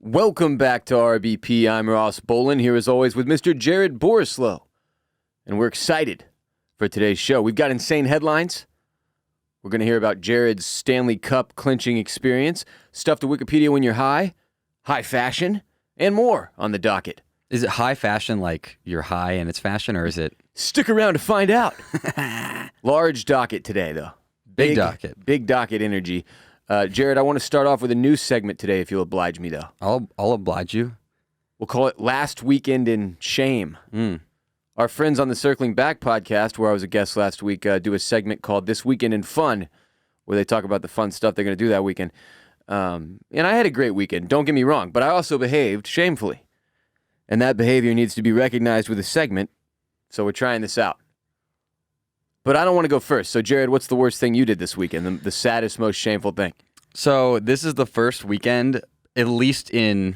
Welcome back to RBP. I'm Ross Bolen, here as always with Mr. Jared Borislow. And we're excited for today's show. We've got insane headlines. We're going to hear about Jared's Stanley Cup clinching experience, stuff to Wikipedia when you're high fashion, and more on the docket. Is it high fashion like you're high and it's fashion, or is it? Stick around to find out. Large docket today, though. Big docket. Big docket energy. Jared, I want to start off with a new segment today, if you'll oblige me, though. I'll oblige you. We'll call it Last Weekend in Shame. Our friends on the Circling Back podcast, where I was a guest last week, do a segment called This Weekend in Fun, where they talk about the fun stuff they're going to do that weekend. And I had a great weekend, don't get me wrong, but I also behaved shamefully. And that behavior needs to be recognized with a segment, so we're trying this out. But I don't want to go first. So, Jared, what's the worst thing you did this weekend? The saddest, most shameful thing? So this is the first weekend, at least in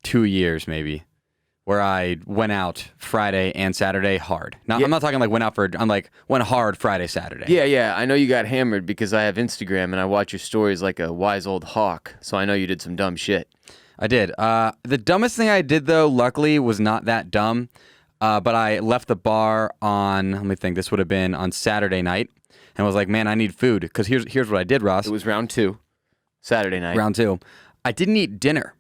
2 years maybe, where I went out Friday and Saturday hard. Now, I'm not talking like went hard Friday, Saturday. Yeah. I know you got hammered because I have Instagram and I watch your stories like a wise old hawk. So I know you did some dumb shit. I did. The dumbest thing I did, though, luckily, was not that dumb. But I left the bar on, let me think, this would have been on Saturday night. And I was like, man, I need food. Because here's what I did, Ross. It was round 2, Saturday night. Round 2. I didn't eat dinner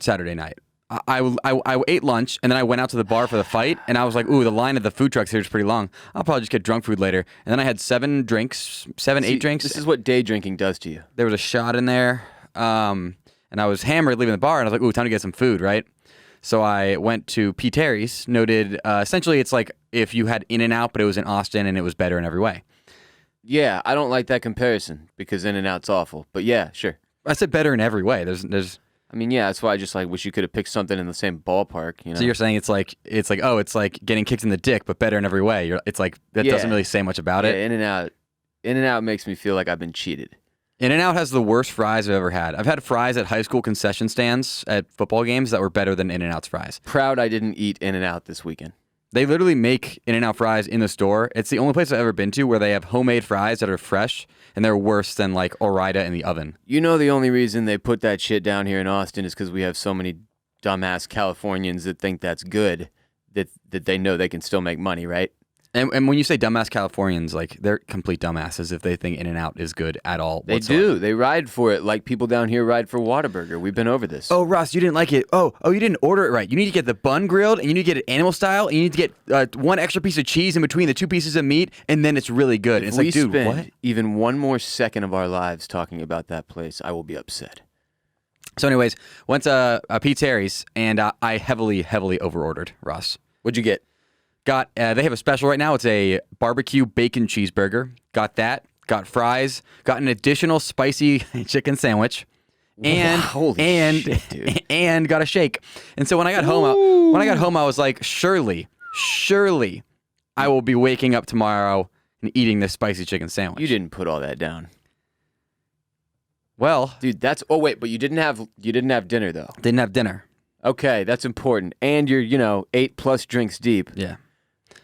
Saturday night. I ate lunch, and then I went out to the bar for the fight. And I was like, ooh, the line at the food trucks here is pretty long. I'll probably just get drunk food later. And then I had 8 drinks. This is what day drinking does to you. There was a shot in there. And I was hammered leaving the bar, and I was like, ooh, time to get some food, right? So I went to P. Terry's, noted, essentially it's like if you had In-N-Out, but it was in Austin, and it was better in every way. Yeah, I don't like that comparison, because In-N-Out's awful. But yeah, sure. I said better in every way. There's. I mean, yeah, that's why I just wish you could have picked something in the same ballpark, you know? So you're saying it's like getting kicked in the dick, but better in every way. It's like, that doesn't really say much about it. In-N-Out makes me feel like I've been cheated. In-N-Out has the worst fries I've ever had. I've had fries at high school concession stands at football games that were better than In-N-Out's fries. Proud I didn't eat In-N-Out this weekend. They literally make In-N-Out fries in the store. It's the only place I've ever been to where they have homemade fries that are fresh, and they're worse than like Ore-Ida in the oven. You know the only reason they put that shit down here in Austin is because we have so many dumbass Californians that think that's good, that they know they can still make money, right? And when you say dumbass Californians, like, they're complete dumbasses if they think In-N-Out is good at all They whatsoever. do. They ride for it like people down here ride for Whataburger. We've been over this. Oh, Ross, you didn't like it. Oh, you didn't order it right. You need to get the bun grilled, and you need to get it animal style, and you need to get 1 extra piece of cheese in between the 2 pieces of meat, and then it's really good. If it's we like, dude, spend what? even 1 more second of our lives talking about that place, I will be upset. So anyways, went to P. Terry's, and I heavily overordered, Ross. What'd you get? They have a special right now. It's a barbecue bacon cheeseburger. Got that. Got fries. Got an additional spicy chicken sandwich. And shit, dude. And got a shake. And so when I got home, I was like, surely, I will be waking up tomorrow and eating this spicy chicken sandwich. You didn't put all that down. Well, dude, but you didn't have dinner though. Didn't have dinner. Okay, that's important. And you're, 8+ drinks deep. Yeah.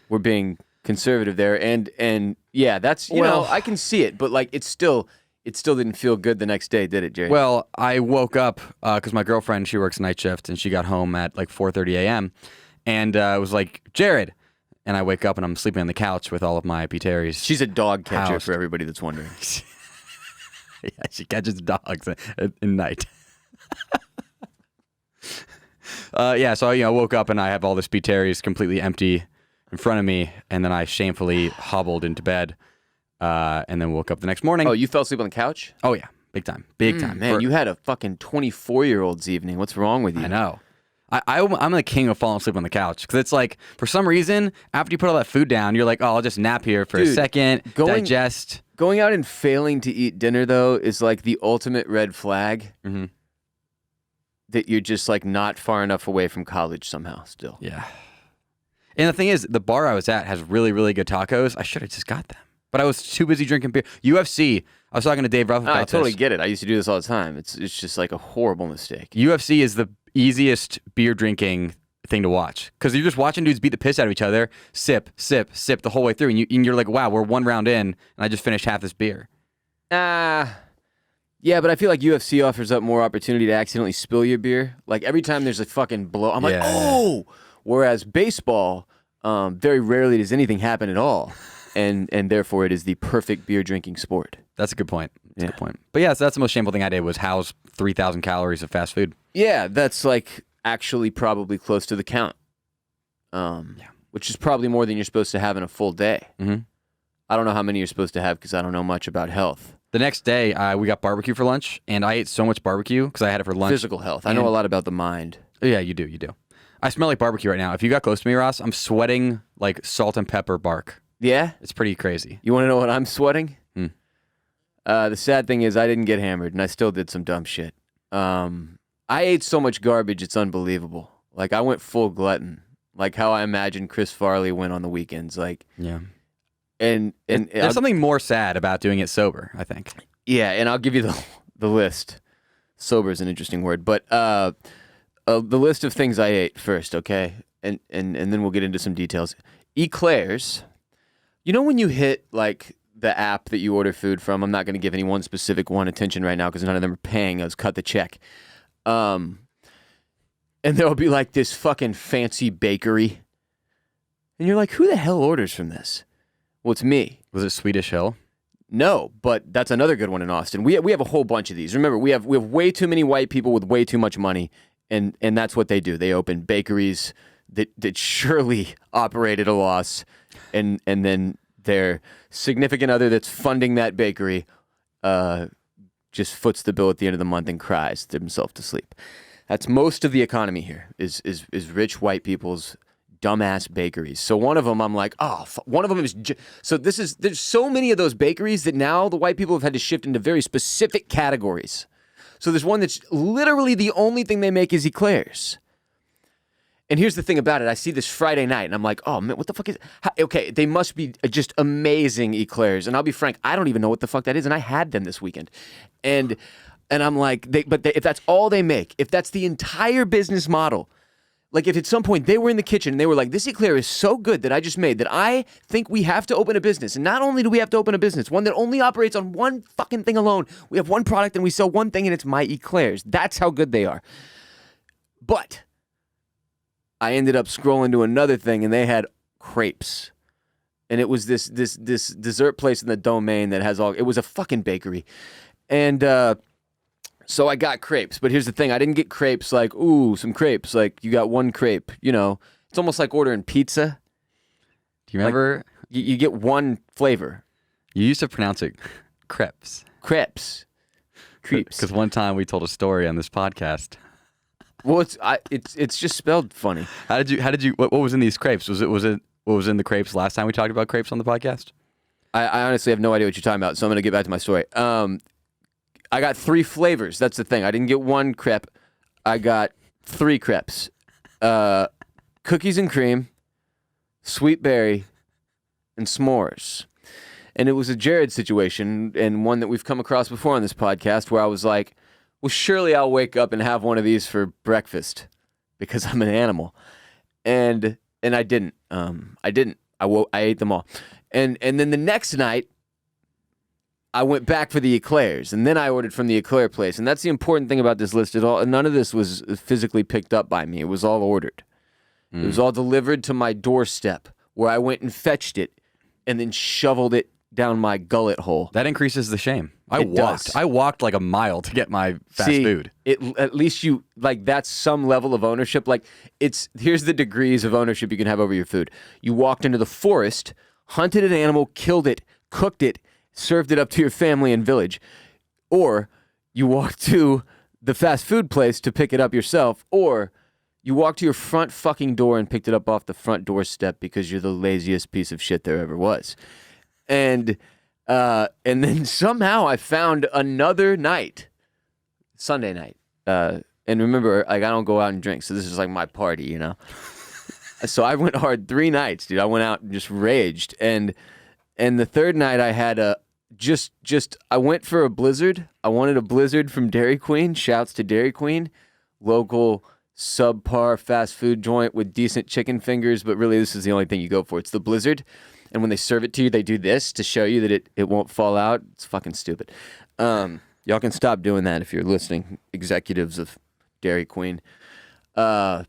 We're being conservative there, and yeah, that's I can see it, but like it still didn't feel good the next day, did it, Jared? Well, I woke up because my girlfriend, she works night shift, and she got home at like 4:30 a.m. and it was like, Jared, and I wake up and I'm sleeping on the couch with all of my P. Terry's. She's a dog catcher for everybody that's wondering. Yeah, she catches dogs at night. So I woke up and I have all this P. Terry's completely empty in front of me, and then I shamefully hobbled into bed, and then woke up the next morning. Oh, you fell asleep on the couch? Oh, yeah. Big time. Big time. Man, you had a fucking 24-year-old's evening. What's wrong with you? I know. I'm the king of falling asleep on the couch, because it's like, for some reason, after you put all that food down, you're like, oh, I'll just nap here for a second, digest. Going out and failing to eat dinner, though, is like the ultimate red flag that you're just like not far enough away from college somehow still. Yeah. And the thing is, the bar I was at has really, really good tacos. I should have just got them. But I was too busy drinking beer. UFC, I was talking to Dave Ruff about this. I totally get it. I used to do this all the time. It's just like a horrible mistake. UFC is the easiest beer drinking thing to watch, because you're just watching dudes beat the piss out of each other, sip the whole way through, and you're like, wow, we're 1 round in, and I just finished half this beer. Yeah, but I feel like UFC offers up more opportunity to accidentally spill your beer. Like every time there's a fucking blow, I'm like, oh. Whereas baseball, very rarely does anything happen at all, and therefore it is the perfect beer drinking sport. That's a good point. That's a good point. But yeah, so that's the most shameful thing I did was house 3,000 calories of fast food. Yeah, that's like actually probably close to the count. Which is probably more than you're supposed to have in a full day. Mm-hmm. I don't know how many you're supposed to have because I don't know much about health. The next day, we got barbecue for lunch, and I ate so much barbecue because I had it for lunch. Physical health. I know a lot about the mind. Yeah, you do. I smell like barbecue right now. If you got close to me, Ross, I'm sweating like salt and pepper bark. Yeah? It's pretty crazy. You want to know what I'm sweating? The sad thing is I didn't get hammered, and I still did some dumb shit. I ate so much garbage, it's unbelievable. Like, I went full glutton. Like how I imagine Chris Farley went on the weekends. Like, yeah. And there's something more sad about doing it sober, I think. Yeah, and I'll give you the list. Sober is an interesting word, but the list of things I ate first, okay? And then we'll get into some details. Eclairs. You know when you hit like the app that you order food from? I'm not going to give any one specific one attention right now because none of them are paying us. Cut the check. And there'll be like this fucking fancy bakery. And you're like, who the hell orders from this? Well, it's me. Was it Swedish Hill? No, but that's another good one in Austin. We have a whole bunch of these. Remember, we have way too many white people with way too much money, and that's what they do. They open bakeries that surely operate at a loss, and then their significant other that's funding that bakery just foots the bill at the end of the month and cries themselves to sleep. That's most of the economy here is rich white people's dumbass bakeries. So one of them, I'm like, one of them is there's so many of those bakeries that now the white people have had to shift into very specific categories. So there's one that's literally the only thing they make is eclairs. And here's the thing about it. I see this Friday night and I'm like, oh man, what the fuck is okay, they must be just amazing eclairs. And I'll be frank, I don't even know what the fuck that is. And I had them this weekend. And I'm like, if that's all they make, if that's the entire business model, like if at some point they were in the kitchen and they were like, this eclair is so good that I just made that I think we have to open a business. And not only do we have to open a business, one that only operates on one fucking thing alone. We have one product and we sell one thing and it's my eclairs. That's how good they are. But I ended up scrolling to another thing and they had crepes. And it was this dessert place in the Domain that has it was a fucking bakery. And so I got crepes, but here's the thing. I didn't get crepes like, ooh, some crepes. Like, you got one crepe, you know. It's almost like ordering pizza. Do you remember? Like, you get one flavor. You used to pronounce it crepes. Crepes. Crepes. Because one time we told a story on this podcast. Well, it's just spelled funny. How did you what was in these crepes? Was it what was in the crepes last time we talked about crepes on the podcast? I honestly have no idea what you're talking about, so I'm going to get back to my story. I got 3 flavors. That's the thing. I didn't get one crepe. I got 3 crepes. Cookies and cream, sweet berry, and s'mores. And it was a Jared situation, and one that we've come across before on this podcast, where I was like, well, surely I'll wake up and have one of these for breakfast because I'm an animal. And I didn't. I ate them all. And then the next night, I went back for the eclairs, and then I ordered from the eclair place. And that's the important thing about this list at all. None of this was physically picked up by me. It was all ordered. It was all delivered to my doorstep, where I went and fetched it and then shoveled it down my gullet hole. That increases the shame. It does. I walked like a mile to get my fast food. At least you, like, that's some level of ownership. Like, here's the degrees of ownership you can have over your food. You walked into the forest, hunted an animal, killed it, cooked it, served it up to your family and village. Or you walk to the fast food place to pick it up yourself. Or you walk to your front fucking door and picked it up off the front doorstep because you're the laziest piece of shit there ever was. And then somehow I found another night, Sunday night. And remember, like, I don't go out and drink, so this is like my party, you know? So I went hard 3 nights, dude. I went out and just raged. And the third night I had I went for a Blizzard. I wanted a Blizzard from Dairy Queen. Shouts to Dairy Queen. Local subpar fast food joint with decent chicken fingers, but really this is the only thing you go for. It's the Blizzard. And when they serve it to you, they do this to show you that it won't fall out. It's fucking stupid. Y'all can stop doing that if you're listening, executives of Dairy Queen. But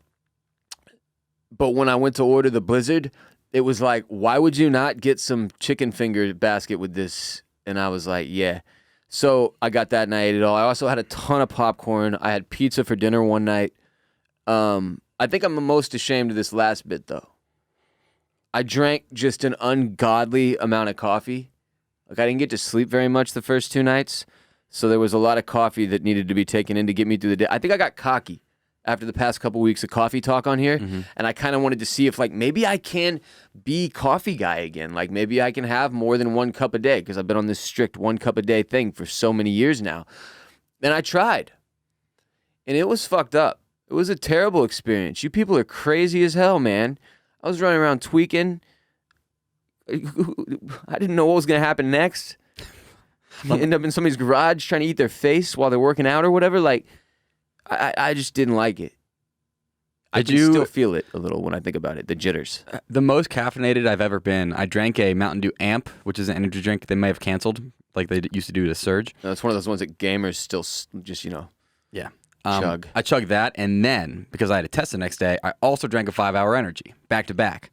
when I went to order the Blizzard, it was like, why would you not get some chicken finger basket with this? And I was like, yeah. So I got that and I ate it all. I also had a ton of popcorn. I had pizza for dinner one night. I think I'm the most ashamed of this last bit, though. I drank just an ungodly amount of coffee. Like, I didn't get to sleep very much the first 2 nights, so there was a lot of coffee that needed to be taken in to get me through the day. I think I got cocky after the past couple weeks of coffee talk on here, and I kind of wanted to see if, like, maybe I can be coffee guy again. Like, maybe I can have more than 1 cup a day, because I've been on this strict 1 cup a day thing for so many years now. And I tried, and it was fucked up. It was a terrible experience. You people are crazy as hell, man. I was running around tweaking. I didn't know what was going to happen next. You end up in somebody's garage trying to eat their face while they're working out or whatever. Like, I just didn't like it. I can still feel it a little when I think about it, the jitters. The most caffeinated I've ever been, I drank a Mountain Dew Amp, which is an energy drink they may have canceled, like they used to do to Surge. No, it's one of those ones that gamers still just, Yeah. chug. I chugged that, and then, because I had a test the next day, I also drank a 5-hour energy, back to back.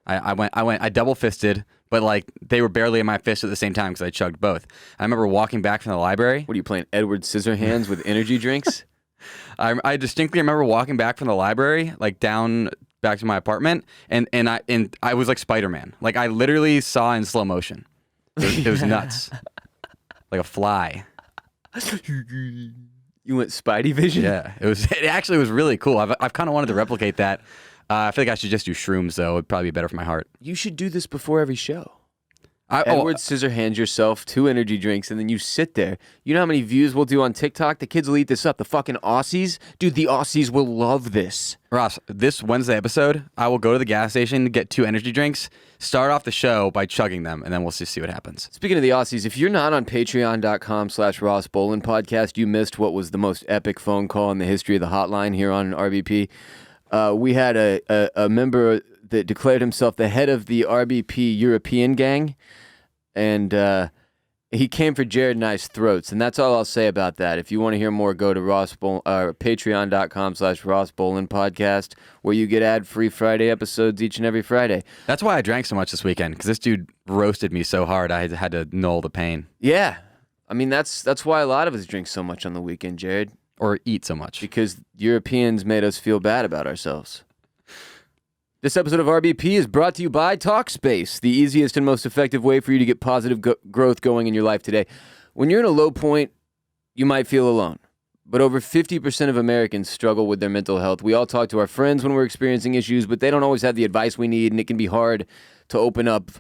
I double fisted, but like they were barely in my fist at the same time because I chugged both. I remember walking back from the library. What are you playing, Edward Scissorhands with energy drinks? I distinctly remember walking back from the library, like down back to my apartment, and I was like Spider-Man. Like I literally saw in slow motion. It was nuts, like a fly. You went Spidey vision? Yeah, it actually was really cool. I've kind of wanted to replicate that. I feel like I should just do shrooms though. It'd probably be better for my heart. You should do this before every show. Edward Scissorhands yourself 2 energy drinks, and then you sit there. You know how many views we'll do on TikTok? The kids will eat this up. The fucking Aussies? Dude, the Aussies will love this. Ross, this Wednesday episode, I will go to the gas station, get 2 energy drinks, start off the show by chugging them, and then we'll just see what happens. Speaking of the Aussies, if you're not on patreon.com/Ross Bolen podcast, you missed what was the most epic phone call in the history of the hotline here on RBP. We had a member that declared himself the head of the RBP European gang, and he came for Jared and I's throats, and that's all I'll say about that. If you want to hear more, go to patreon.com/Ross Bolen podcast, where you get ad-free Friday episodes each and every Friday. That's why I drank so much this weekend, because this dude roasted me so hard I had to null the pain. Yeah. I mean, that's why a lot of us drink so much on the weekend, Jared. Or eat so much. Because Europeans made us feel bad about ourselves. This episode of RBP is brought to you by Talkspace, the easiest and most effective way for you to get positive growth going in your life today. When you're in a low point, you might feel alone. But over 50% of Americans struggle with their mental health. We all talk to our friends when we're experiencing issues, but they don't always have the advice we need, and it can be hard to open up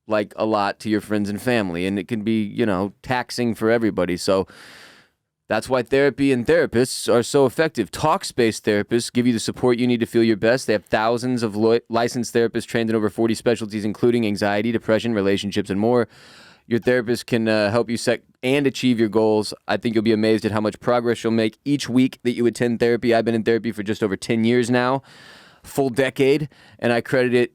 like a lot to your friends and family, and it can be, taxing for everybody. So that's why therapy and therapists are so effective. Talkspace therapists give you the support you need to feel your best. They have thousands of licensed therapists trained in over 40 specialties, including anxiety, depression, relationships, and more. Your therapist can help you set and achieve your goals. I think you'll be amazed at how much progress you'll make each week that you attend therapy. I've been in therapy for just over 10 years now, full decade, and I credit it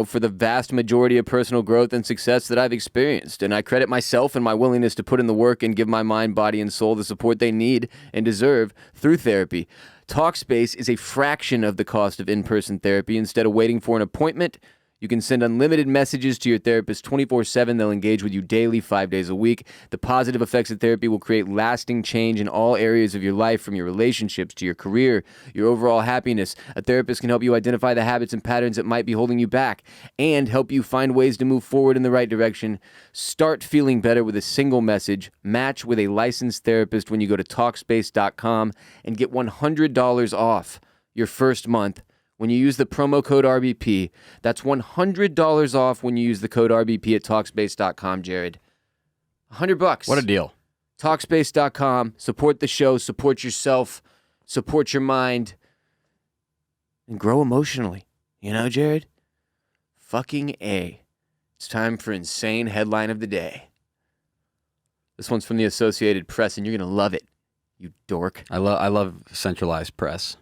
for the vast majority of personal growth and success that I've experienced. And I credit myself and my willingness to put in the work and give my mind, body, and soul the support they need and deserve through therapy. Talkspace is a fraction of the cost of in-person therapy. Instead of waiting for an appointment, you can send unlimited messages to your therapist 24/7. They'll engage with you daily, 5 days a week. The positive effects of therapy will create lasting change in all areas of your life, from your relationships to your career, your overall happiness. A therapist can help you identify the habits and patterns that might be holding you back and help you find ways to move forward in the right direction. Start feeling better with a single message. Match with a licensed therapist when you go to Talkspace.com and get $100 off your first month when you use the promo code RBP. That's $100 off when you use the code RBP at Talkspace.com, Jared. $100. What a deal. Talkspace.com. Support the show. Support yourself. Support your mind. And grow emotionally. Jared? Fucking A. It's time for Insane Headline of the Day. This one's from the Associated Press, and you're going to love it, you dork. I love centralized press.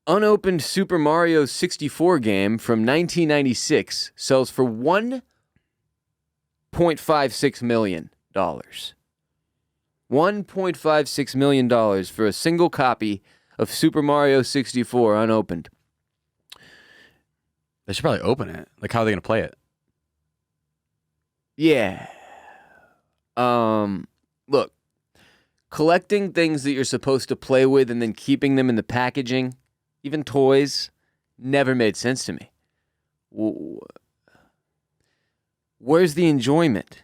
Unopened Super Mario 64 game from 1996 sells for $1.56 million. $1.56 million for a single copy of Super Mario 64 unopened. They should probably open it. Like, how are they going to play it? Yeah. Look, collecting things that you're supposed to play with and then keeping them in the packaging, even toys, never made sense to me. Where's the enjoyment?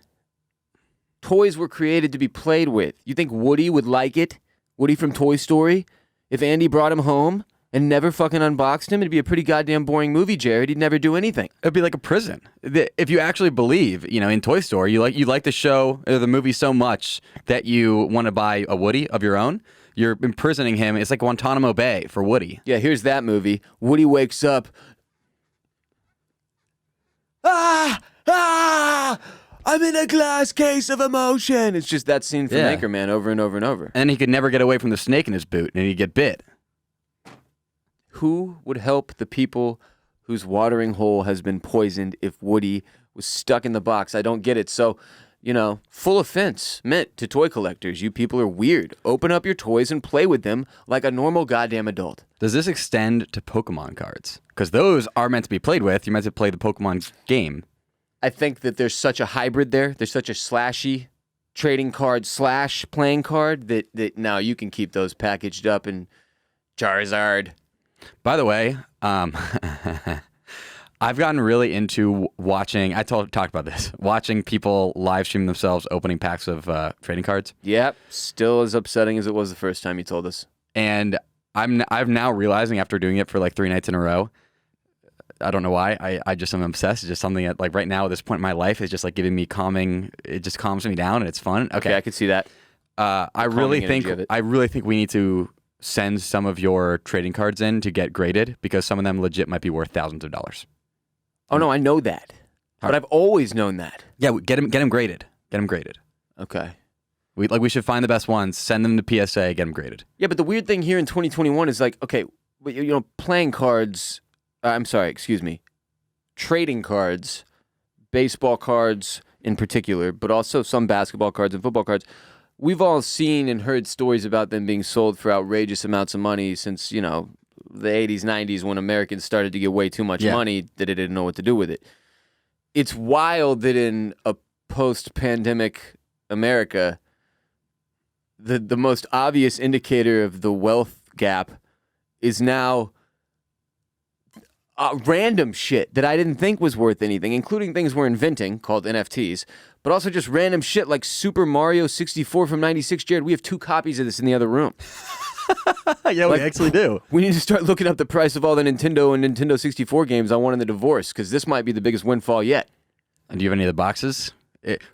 Toys were created to be played with. You think Woody would like it? Woody from Toy Story? If Andy brought him home and never fucking unboxed him, it'd be a pretty goddamn boring movie, Jared. He'd never do anything. It'd be like a prison. If you actually believe, in Toy Story, you like the show or the movie so much that you want to buy a Woody of your own, you're imprisoning him. It's like Guantanamo Bay for Woody. Yeah, here's that movie. Woody wakes up. I'm in a glass case of emotion. It's just that scene from Anchorman over and over and over. And he could never get away from the snake in his boot, and he'd get bit. Who would help the people whose watering hole has been poisoned if Woody was stuck in the box? I don't get it. So, full offense meant to toy collectors. You people are weird. Open up your toys and play with them like a normal goddamn adult. Does this extend to Pokemon cards? Because those are meant to be played with. You're meant to play the Pokemon game. I think that there's such a hybrid there. There's such a slashy trading card / playing card that now you can keep those packaged up in Charizard. By the way, I've gotten really into watching, talked about this, watching people live stream themselves opening packs of trading cards. Yep, still as upsetting as it was the first time you told us. And I'm now realizing after doing it for like 3 nights in a row, I don't know why, I just am obsessed. It's just something that like right now at this point in my life is just like giving me it just calms me down and it's fun. Okay, I can see that. I really think we need to send some of your trading cards in to get graded because some of them legit might be worth thousands of dollars. Oh no, I know that, but I've always known that. Yeah, get them graded. Get them graded. Okay. We should find the best ones, send them to PSA, get them graded. Yeah, but the weird thing here in 2021 is like, okay, playing cards. Trading cards, baseball cards in particular, but also some basketball cards and football cards. We've all seen and heard stories about them being sold for outrageous amounts of money since, the 80s, 90s when Americans started to get way too much money that they didn't know what to do with it. It's wild that in a post-pandemic America, the most obvious indicator of the wealth gap is now random shit that I didn't think was worth anything, including things we're inventing called NFTs, but also just random shit like Super Mario 64 from 96. Jared, we have 2 copies of this in the other room. Yeah, we actually do. We need to start looking up the price of all the Nintendo and Nintendo 64 games I won in the divorce, because this might be the biggest windfall yet. And do you have any of the boxes?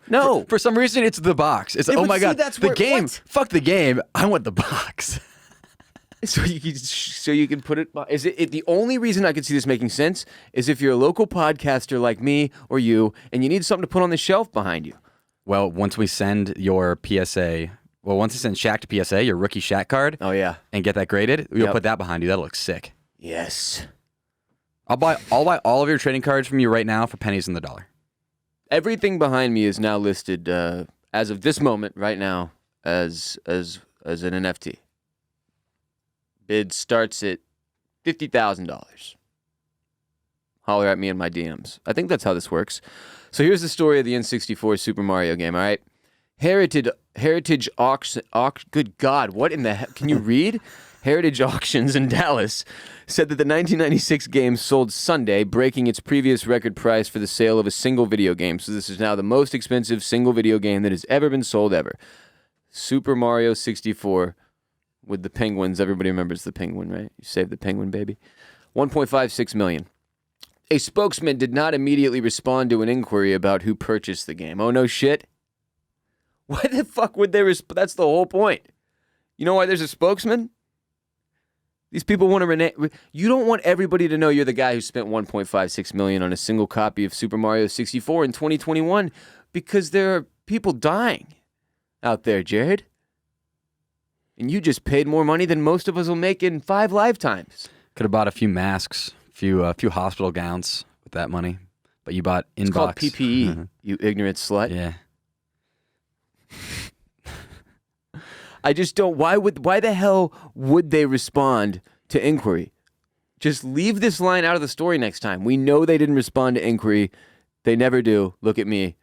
No. For some reason, it's the box. It's, oh my God, that's the where, game. What? Fuck the game. I want the box. So you can put it. Is it the only reason I could see this making sense is if you're a local podcaster like me or you, and you need something to put on the shelf behind you. Well, once we send your PSA, once we send Shaq to PSA, your rookie Shaq card. Oh yeah. And get that graded, we'll put that behind you. That'll look sick. Yes. I'll buy all of your trading cards from you right now for pennies on the dollar. Everything behind me is now listed as of this moment right now as an NFT. Bid starts at $50,000. Holler at me in my DMs. I think that's how this works. So here's the story of the N64 Super Mario game, all right? Heritage Auction... Good God, what in the heck? Can you read? Heritage Auctions in Dallas said that the 1996 game sold Sunday, breaking its previous record price for the sale of a single video game. So this is now the most expensive single video game that has ever been sold ever. Super Mario 64... with the penguins. Everybody remembers the penguin, right? You saved the penguin, baby. $1.56 million. A spokesman did not immediately respond to an inquiry about who purchased the game. Oh, no shit? Why the fuck would they That's the whole point. You know why there's a spokesman? These people want to You don't want everybody to know you're the guy who spent $1.56 million on a single copy of Super Mario 64 in 2021 because there are people dying out there, Jared. And you just paid more money than most of us will make in 5 lifetimes. Could have bought a few masks, a few hospital gowns with that money, but you bought inbox. It's called PPE, you ignorant slut. Yeah. I just don't. Why the hell would they respond to inquiry? Just leave this line out of the story next time. We know they didn't respond to inquiry. They never do. Look at me.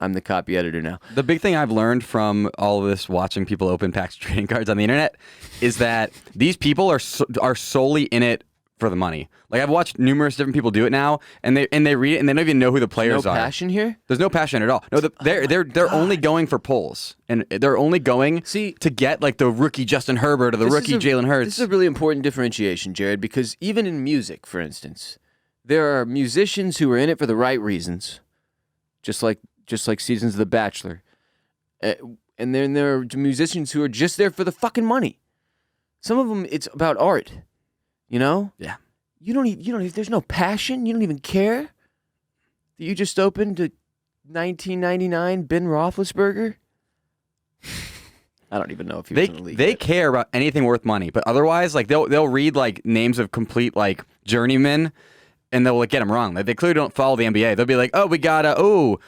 I'm the copy editor now. The big thing I've learned from all of this, watching people open packs of trading cards on the internet, is that these people are solely in it for the money. Like, I've watched numerous different people do it now, and they read it and they don't even know who the players are. No passion here? There's no passion at all. No, they're only going for polls, and they're only going to get like the rookie Justin Herbert or the rookie Jalen Hurts. This is a really important differentiation, Jared, because even in music, for instance, there are musicians who are in it for the right reasons, just like seasons of The Bachelor, and then there are musicians who are just there for the fucking money. Some of them, it's about art. You know? Yeah. You don't, there's no passion. You don't even care that you just opened a 1999 Ben Roethlisberger. I don't even know if he was in the league. They care about anything worth money, but otherwise, like they'll read like names of complete like journeymen, and they'll like, get them wrong. Like, they clearly don't follow the NBA. They'll be like, oh, we got Bismack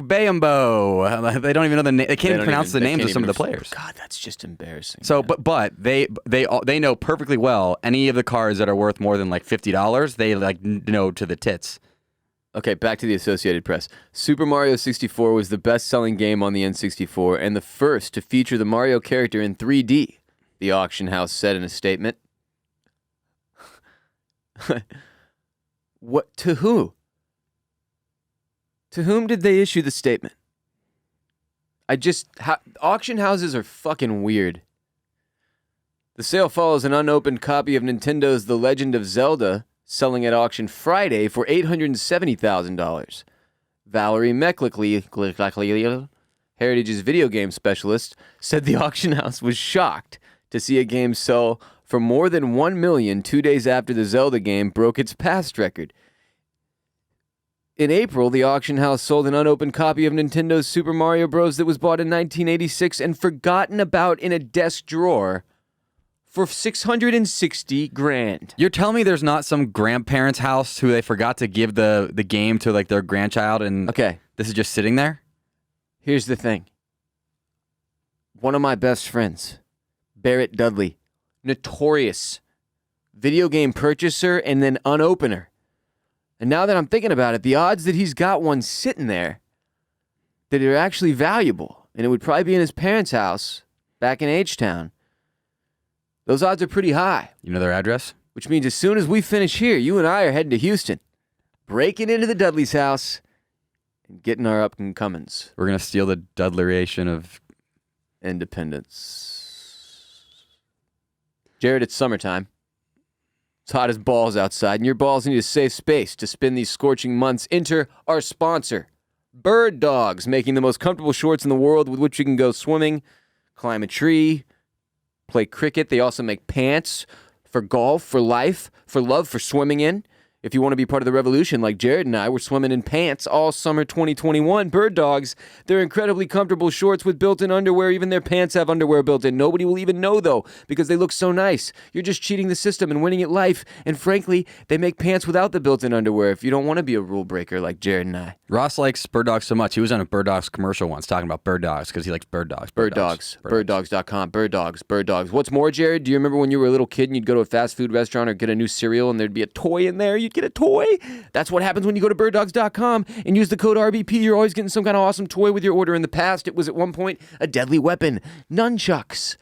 Bayambo. They don't even know the name. They can't even pronounce the names of some of the players. God, that's just embarrassing. So, but they know perfectly well any of the cards that are worth more than like $50. They like know to the tits. Okay, back to the Associated Press. Super Mario 64 was the best-selling game on the N64 and the first to feature the Mario character in 3D, the auction house said in a statement. What? To who? To whom did they issue the statement? Auction houses are fucking weird. The sale follows an unopened copy of Nintendo's The Legend of Zelda, selling at auction Friday for $870,000. Valerie Meckley, Heritage's video game specialist, said the auction house was shocked to see a game sell for more than $1 million 2 days after the Zelda game broke its past record. In April, the auction house sold an unopened copy of Nintendo's Super Mario Bros. That was bought in 1986 and forgotten about in a desk drawer for $660,000. You're telling me there's not some grandparents' house who they forgot to give the game to like their grandchild, and okay, this is just sitting there? Here's the thing. One of my best friends, Barrett Dudley, notorious video game purchaser and then unopener. And now that I'm thinking about it, the odds that he's got one sitting there that are actually valuable, and it would probably be in his parents' house back in H-Town, those odds are pretty high. You know their address? Which means as soon as we finish here, you and I are heading to Houston, breaking into the Dudley's house and getting our up and comings. We're going to steal the Dudleration of independence. Jared, it's summertime. It's hot as balls outside, and your balls need a safe space to spend these scorching months. Enter our sponsor, Birddogs, making the most comfortable shorts in the world with which you can go swimming, climb a tree, play cricket. They also make pants for golf, for life, for love, for swimming in. If you want to be part of the revolution like Jared and I were swimming in pants all summer 2021, Birddogs, they're incredibly comfortable shorts with built-in underwear. Even their pants have underwear built in. Nobody will even know, though, because they look so nice. You're just cheating the system and winning at life. And frankly, they make pants without the built-in underwear if you don't want to be a rule breaker like Jared and I. Ross likes Birddogs so much. He was on a Birddogs commercial once talking about Birddogs because he likes Birddogs. Birddogs. Birddogs.com. Birddogs. What's more, Jared, do you remember when you were a little kid and you'd go to a fast food restaurant or get a new cereal and there'd be a toy in there? You'd get a toy. That's what happens when you go to Birddogs.com and use the code RBP. You're always getting some kind of awesome toy with your order. In the past, it was at one point a deadly weapon. Nunchucks.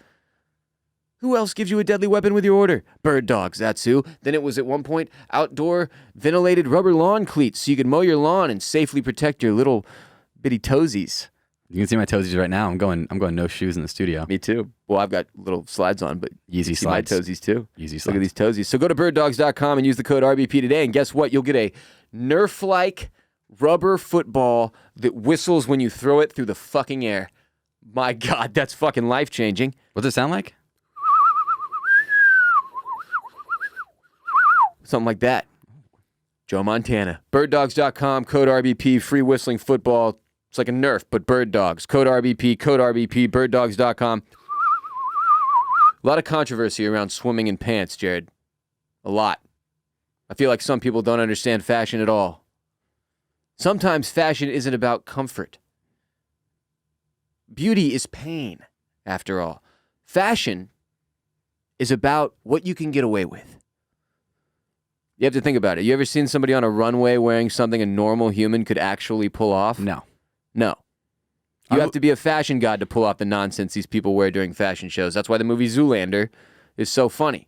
Who else gives you a deadly weapon with your order? Birddogs, that's who. Then it was at one point outdoor ventilated rubber lawn cleats so you could mow your lawn and safely protect your little bitty toesies. You can see my toesies right now. I'm going no shoes in the studio. Me too. Well, I've got little slides on, but Yeezy see slides. my toesies too. Yeezy slides. Look at these toesies. So go to birddogs.com and use the code RBP today, and guess what? You'll get a Nerf-like rubber football that whistles when you throw it through the fucking air. My God, that's fucking life-changing. What's it sound like? Something like that. Joe Montana. Birddogs.com, code RBP, free whistling football. It's like a Nerf, but Bird Dogs. Code RBP, birddogs.com. A lot of controversy around swimming in pants, Jared. A lot. I feel like some people don't understand fashion at all. Sometimes fashion isn't about comfort. beauty is pain, after all. Fashion is about what you can get away with. You have to think about it. You ever seen somebody on a runway wearing something a normal human could actually pull off? No. No. You have to be a fashion god to pull off the nonsense these people wear during fashion shows. That's why the movie Zoolander is so funny.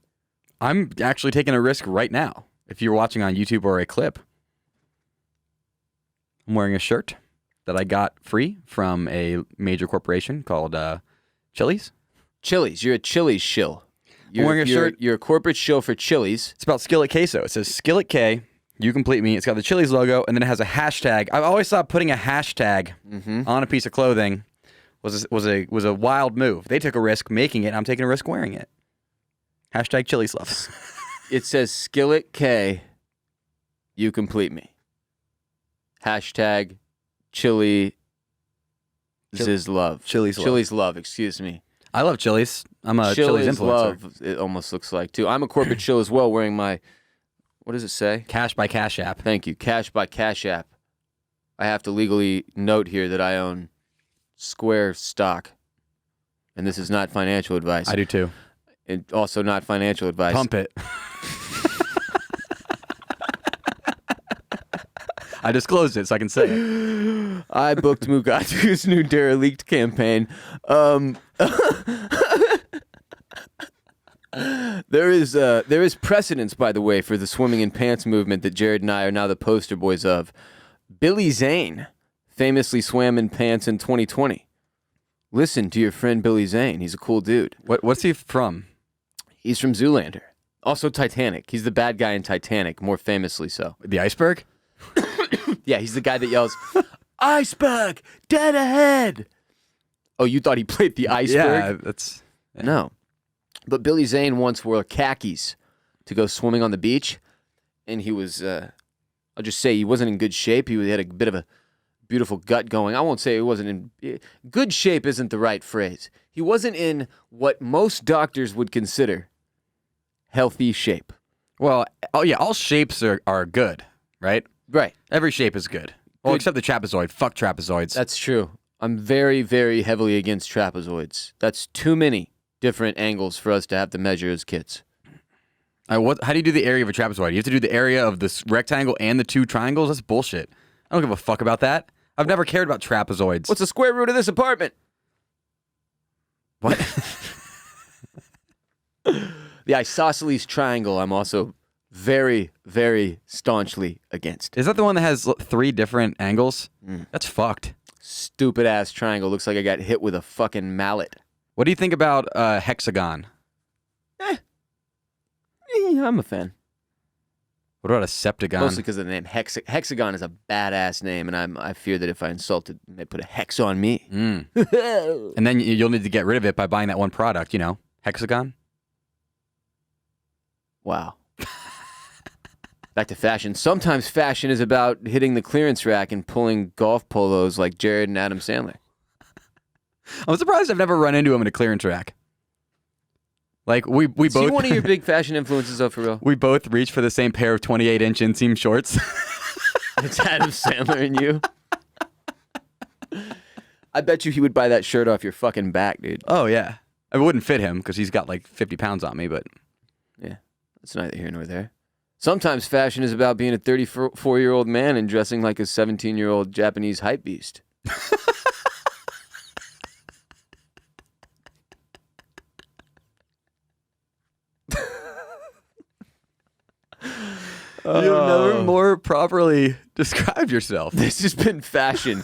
I'm actually taking a risk right now. If you're watching on YouTube or a clip, I'm wearing a shirt that I got free from a major corporation called Chili's. Chili's. You're a Chili's shill. I'm wearing a shirt. You're a corporate shill for Chili's. It's about Skillet Queso. It says Skillet K, you complete me. It's got the Chili's logo, and then it has a hashtag. I've always thought putting a hashtag on a piece of clothing was a wild move. They took a risk making it. I'm taking a risk wearing it. Hashtag Chili's love. It says Skillet K, you complete me. Hashtag Chili's love. Chili's love, excuse me. I love Chili's. I'm a Chili's influencer. Love, it almost looks like, too. I'm a corporate shill as well, wearing my, what does it say? Cash by Cash App. Thank you. Cash by Cash App. I have to legally note here that I own Square stock. And this is not financial advice. I do too. And also not financial advice. Pump it. I disclosed it so I can say it. I booked Mugatu's new derelict campaign. There is precedence, by the way, for the swimming in pants movement that Jared and I are now the poster boys of. Billy Zane famously swam in pants in 2020. Listen to your friend Billy Zane. He's a cool dude. What's he from? He's from Zoolander. Also Titanic. He's the bad guy in Titanic, more famously so. The iceberg? Yeah, he's the guy that yells, "Iceberg, dead ahead!" Oh, you thought he played the iceberg? Yeah. No. But Billy Zane once wore khakis to go swimming on the beach, and he was, I'll just say he wasn't in good shape. He had a bit of a beautiful gut going. I won't say he wasn't in... Good shape isn't the right phrase. He wasn't in what most doctors would consider healthy shape. Well, all shapes are good, right? Right. Every shape is good. Well, except the trapezoid. Fuck trapezoids. That's true. I'm very, very heavily against trapezoids. That's too many different angles for us to have to measure as kids. How do you do the area of a trapezoid? You have to do the area of this rectangle and the two triangles? That's bullshit. I don't give a fuck about that. I've never cared about trapezoids. What's the square root of this apartment? What? The isosceles triangle, I'm also very, very staunchly against. Is that the one that has 3 different angles? That's fucked. Stupid ass triangle. Looks like I got hit with a fucking mallet. What do you think about hexagon? I'm a fan. What about a septagon? Mostly because of the name. Hexagon is a badass name, and I fear that if I insulted, they put a hex on me. And then you'll need to get rid of it by buying that one product, hexagon. Wow. Back to fashion. Sometimes fashion is about hitting the clearance rack and pulling golf polos like Jared and Adam Sandler. I'm surprised I've never run into him in a clearance rack. Like we both. See one of your big fashion influences, though, for real. We both reached for the same pair of 28-inch inseam shorts. It's Adam Sandler and you. I bet you he would buy that shirt off your fucking back, dude. Oh yeah, it wouldn't fit him because he's got like 50 pounds on me, but yeah, that's neither here nor there. Sometimes fashion is about being a 34-year-old man and dressing like a 17-year-old Japanese hype beast. You've never more properly described yourself. This has been Fashion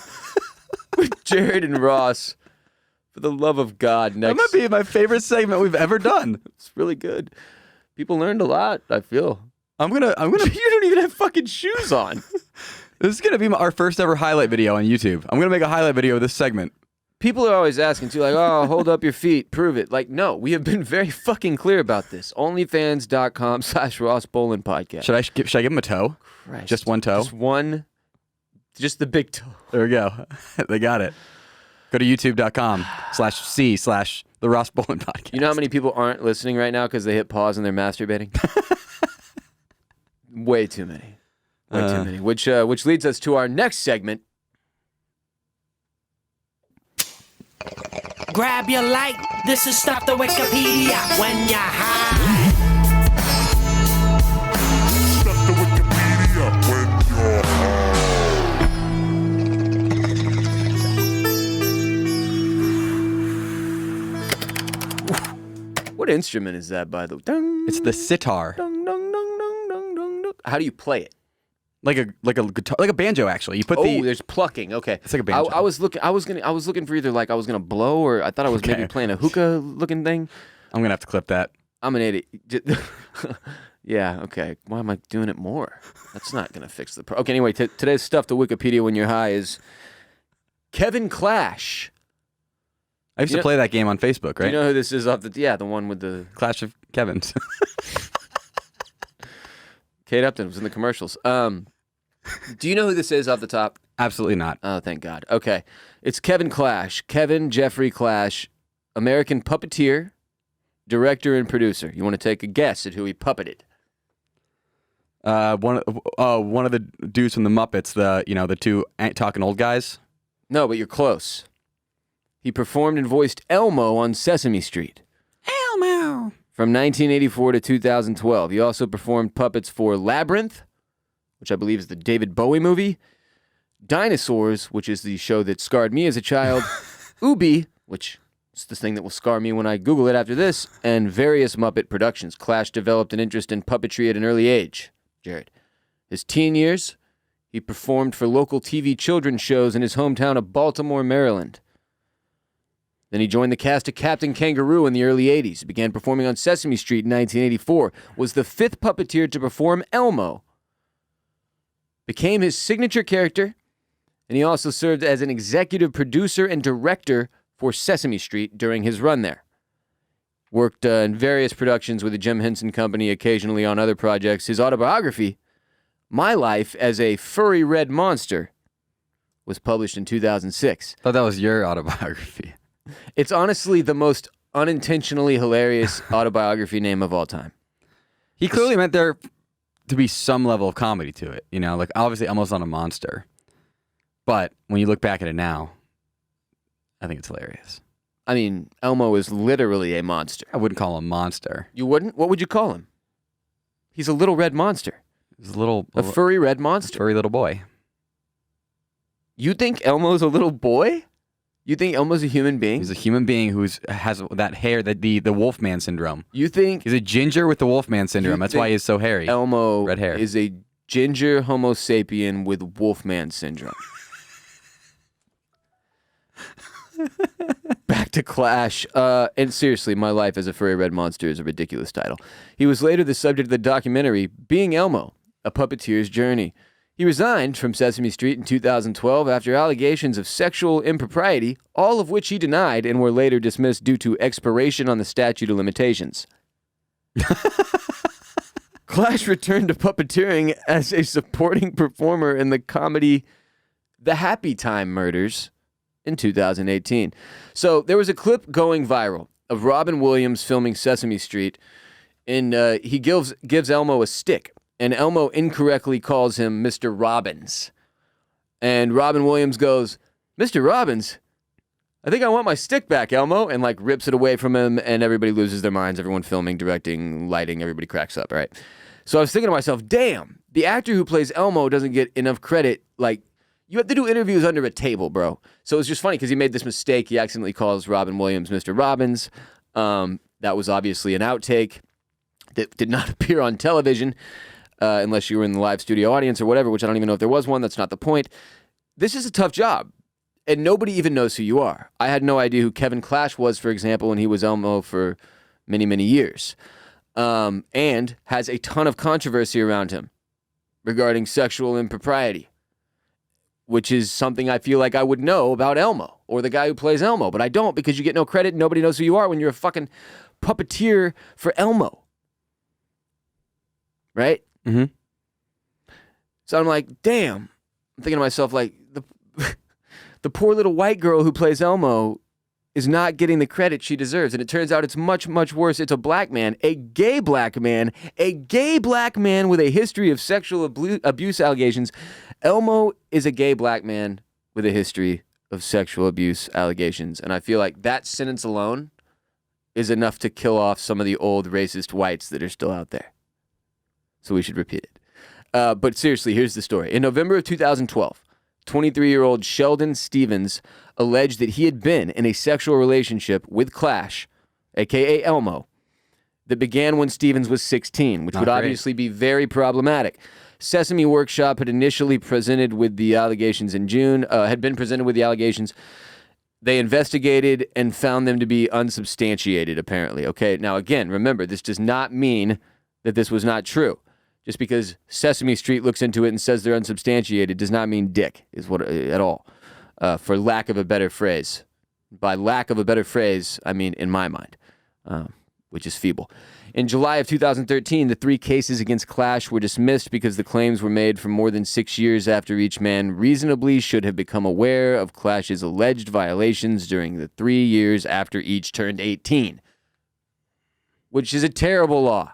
with Jared and Ross. For the love of God, That might be my favorite segment we've ever done. It's really good. People learned a lot, I feel. I'm gonna. You don't even have fucking shoes on. This is gonna be our first ever highlight video on YouTube. I'm gonna make a highlight video of this segment. People are always asking too, like, "Oh, hold up your feet, prove it." Like, no, we have been very fucking clear about this. Onlyfans.com/Ross Bolen podcast. Should I give him a toe? Christ. Just one toe? Just the big toe. There we go. They got it. Go to youtube.com/C/the Ross Bolen podcast. You know how many people aren't listening right now because they hit pause and they're masturbating? Way too many. Way too many. Which leads us to our next segment. grab your light. This is stuff to Wikipedia when you're high. Stuff to Wikipedia when you're high. What instrument is that, by the way? Dun, It's the sitar. dun, dun, dun, dun, dun, dun, dun. How do you play it? Like a guitar, like a banjo actually. You put Oh, the there's plucking. Okay, It's like a banjo. I was looking for either like I was gonna blow or I thought I was maybe Okay. playing a hookah looking thing. I'm gonna have to clip that. I'm an idiot. Yeah. Okay. Why am I doing it more? That's not gonna fix the. Okay. Anyway, today's stuff to Wikipedia when you're high is Kevin Clash. I used You to know- play that game on Facebook, Do right? you know who this is? The one with the Clash of Kevins. Kate Upton was in the commercials. Do you know who this is off the top? Absolutely not. Oh, thank God. Okay. It's Kevin Clash. Kevin Jeffrey Clash, American puppeteer, director, and producer. You want to take a guess at who he puppeted? One of the dudes from the Muppets, the two talking old guys. No, but you're close. He performed and voiced Elmo on Sesame Street. Elmo. From 1984 to 2012. He also performed puppets for Labyrinth, which I believe is the David Bowie movie, Dinosaurs, which is the show that scarred me as a child, Ubi, which is the thing that will scar me when I Google it after this, and various Muppet productions. Clash developed an interest in puppetry at an early age. Jared. His teen years, he performed for local TV children's shows in his hometown of Baltimore, Maryland. Then he joined the cast of Captain Kangaroo in the early 80s, began performing on Sesame Street in 1984, was the fifth puppeteer to perform Elmo, became his signature character, and he also served as an executive producer and director for Sesame Street during his run there. Worked in various productions with the Jim Henson Company, occasionally on other projects. His autobiography, My Life as a Furry Red Monster, was published in 2006. Thought that was your autobiography. It's honestly the most unintentionally hilarious autobiography name of all time. He clearly meant there to be some level of comedy to it. Like obviously Elmo's not a monster. But when you look back at it now, I think it's hilarious. I mean, Elmo is literally a monster. I wouldn't call him a monster. You wouldn't? What would you call him? He's a little red monster. He's a A furry red monster. furry little boy. You think Elmo's a little boy? You think Elmo's a human being? He's a human being who has that hair, the Wolfman syndrome. You think He's a ginger with the Wolfman syndrome. You That's why think he's so hairy. Elmo Red hair. is a ginger homo sapien with Wolfman syndrome? Back to Clash. And seriously, My Life as a Furry Red Monster is a ridiculous title. He was later the subject of the documentary Being Elmo, A Puppeteer's Journey. He resigned from Sesame Street in 2012 after allegations of sexual impropriety, all of which he denied and were later dismissed due to expiration on the statute of limitations. Clash returned to puppeteering as a supporting performer in the comedy The Happy Time Murders in 2018. So there was a clip going viral of Robin Williams filming Sesame Street, and he gives Elmo a stick. And Elmo incorrectly calls him Mr. Robbins. And Robin Williams goes, Mr. Robbins? I think I want my stick back, Elmo, and rips it away from him, and everybody loses their minds. Everyone filming, directing, lighting, everybody cracks up, right? So I was thinking to myself, damn, the actor who plays Elmo doesn't get enough credit. You have to do interviews under a table, bro. So it's just funny because he made this mistake. He accidentally calls Robin Williams Mr. Robbins. That was obviously an outtake that did not appear on television. Unless you were in the live studio audience or whatever, which I don't even know if there was one. That's not the point. This is a tough job, and nobody even knows who you are. I had no idea who Kevin Clash was, for example, when he was Elmo for many, many years, and has a ton of controversy around him regarding sexual impropriety, which is something I feel like I would know about Elmo or the guy who plays Elmo, but I don't because you get no credit and nobody knows who you are when you're a fucking puppeteer for Elmo. Right? Mm-hmm. So I'm like, damn. I'm thinking to myself, the poor little white girl who plays Elmo is not getting the credit she deserves. And it turns out it's much, much worse. It's a black man, a gay black man with a history of sexual abuse allegations. Elmo is a gay black man with a history of sexual abuse allegations. And I feel like that sentence alone is enough to kill off some of the old racist whites that are still out there. So we should repeat it. But seriously, here's the story. In November of 2012, 23-year-old Sheldon Stevens alleged that he had been in a sexual relationship with Clash, a.k.a. Elmo, that began when Stevens was 16, which would obviously be very problematic. Sesame Workshop had initially presented with the allegations in June, had been presented with the allegations. They investigated and found them to be unsubstantiated, apparently. Okay, now again, remember, this does not mean that this was not true. Just because Sesame Street looks into it and says they're unsubstantiated does not mean dick is what at all, for lack of a better phrase. By lack of a better phrase, I mean in my mind, which is feeble. In July of 2013, the 3 cases against Clash were dismissed because the claims were made for more than 6 years after each man reasonably should have become aware of Clash's alleged violations during the 3 years after each turned 18, which is a terrible law.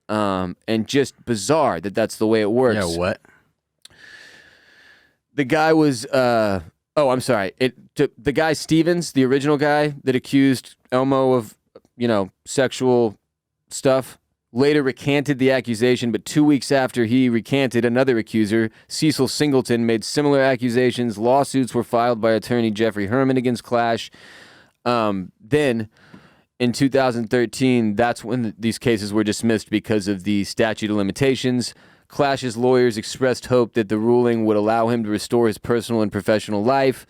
And just bizarre that that's the way it works. Yeah, what? The guy was, I'm sorry. The guy Stevens, the original guy that accused Elmo of, sexual stuff, later recanted the accusation, but 2 weeks after he recanted, another accuser, Cecil Singleton, made similar accusations. Lawsuits were filed by attorney Jeffrey Herman against Clash. Then, in 2013, that's when these cases were dismissed because of the statute of limitations. Clash's lawyers expressed hope that the ruling would allow him to restore his personal and professional life.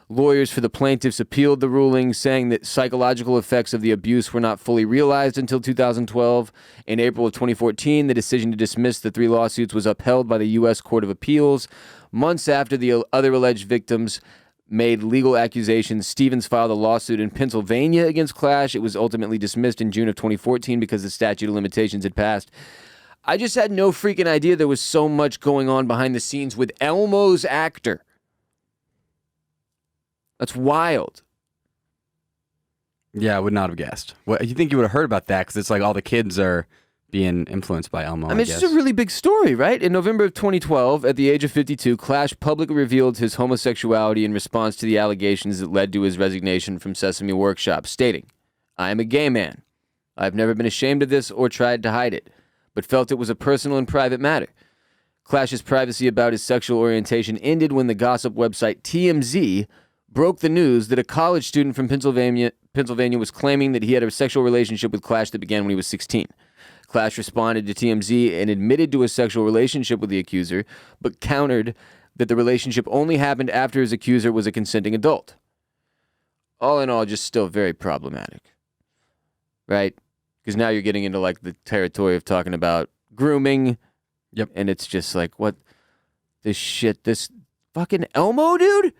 Lawyers for the plaintiffs appealed the ruling, saying that psychological effects of the abuse were not fully realized until 2012. In April of 2014, the decision to dismiss the 3 lawsuits was upheld by the U.S. Court of Appeals. Months after the other alleged victims made legal accusations, Stevens filed a lawsuit in Pennsylvania against Clash. It was ultimately dismissed in June of 2014 because the statute of limitations had passed. I just had no freaking idea there was so much going on behind the scenes with Elmo's actor. That's wild. Yeah, I would not have guessed. What you think you would have heard about that? Because it's like all the kids are being influenced by Elmo. I mean, it's just a really big story, right? In November of 2012, at the age of 52, Clash publicly revealed his homosexuality in response to the allegations that led to his resignation from Sesame Workshop, stating, "I am a gay man. I have never been ashamed of this or tried to hide it, but felt it was a personal and private matter." Clash's privacy about his sexual orientation ended when the gossip website TMZ broke the news that a college student from Pennsylvania was claiming that he had a sexual relationship with Clash that began when he was 16. Clash responded to TMZ and admitted to a sexual relationship with the accuser, but countered that the relationship only happened after his accuser was a consenting adult. All in all, just still very problematic, right? Because now you're getting into like the territory of talking about grooming. Yep. And it's just like, what? This fucking Elmo, dude?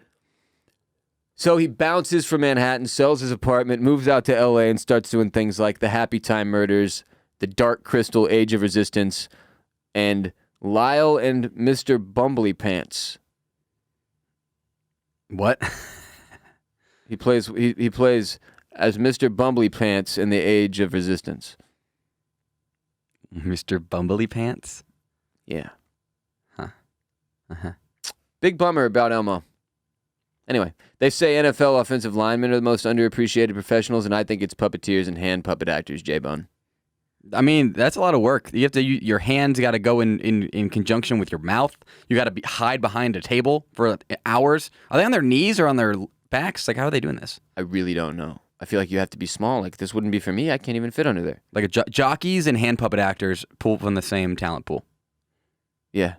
So he bounces from Manhattan, sells his apartment, moves out to L.A., and starts doing things like the Happy Time Murders, the Dark Crystal Age of Resistance, and Lyle and Mr. Bumbly Pants. What? He plays as Mr. Bumbly Pants in the Age of Resistance. Mr. Bumbly Pants? Yeah. Huh. Uh-huh. Big bummer about Elmo. Anyway, they say NFL offensive linemen are the most underappreciated professionals, and I think it's puppeteers and hand puppet actors, J-Bone. I mean, that's a lot of work. You have to. Your hands got to go in conjunction with your mouth. You got to hide behind a table for hours. Are they on their knees or on their backs? Like, how are they doing this? I really don't know. I feel like you have to be small. Like, this wouldn't be for me. I can't even fit under there. Like jockeys and hand puppet actors pull from the same talent pool. Yeah.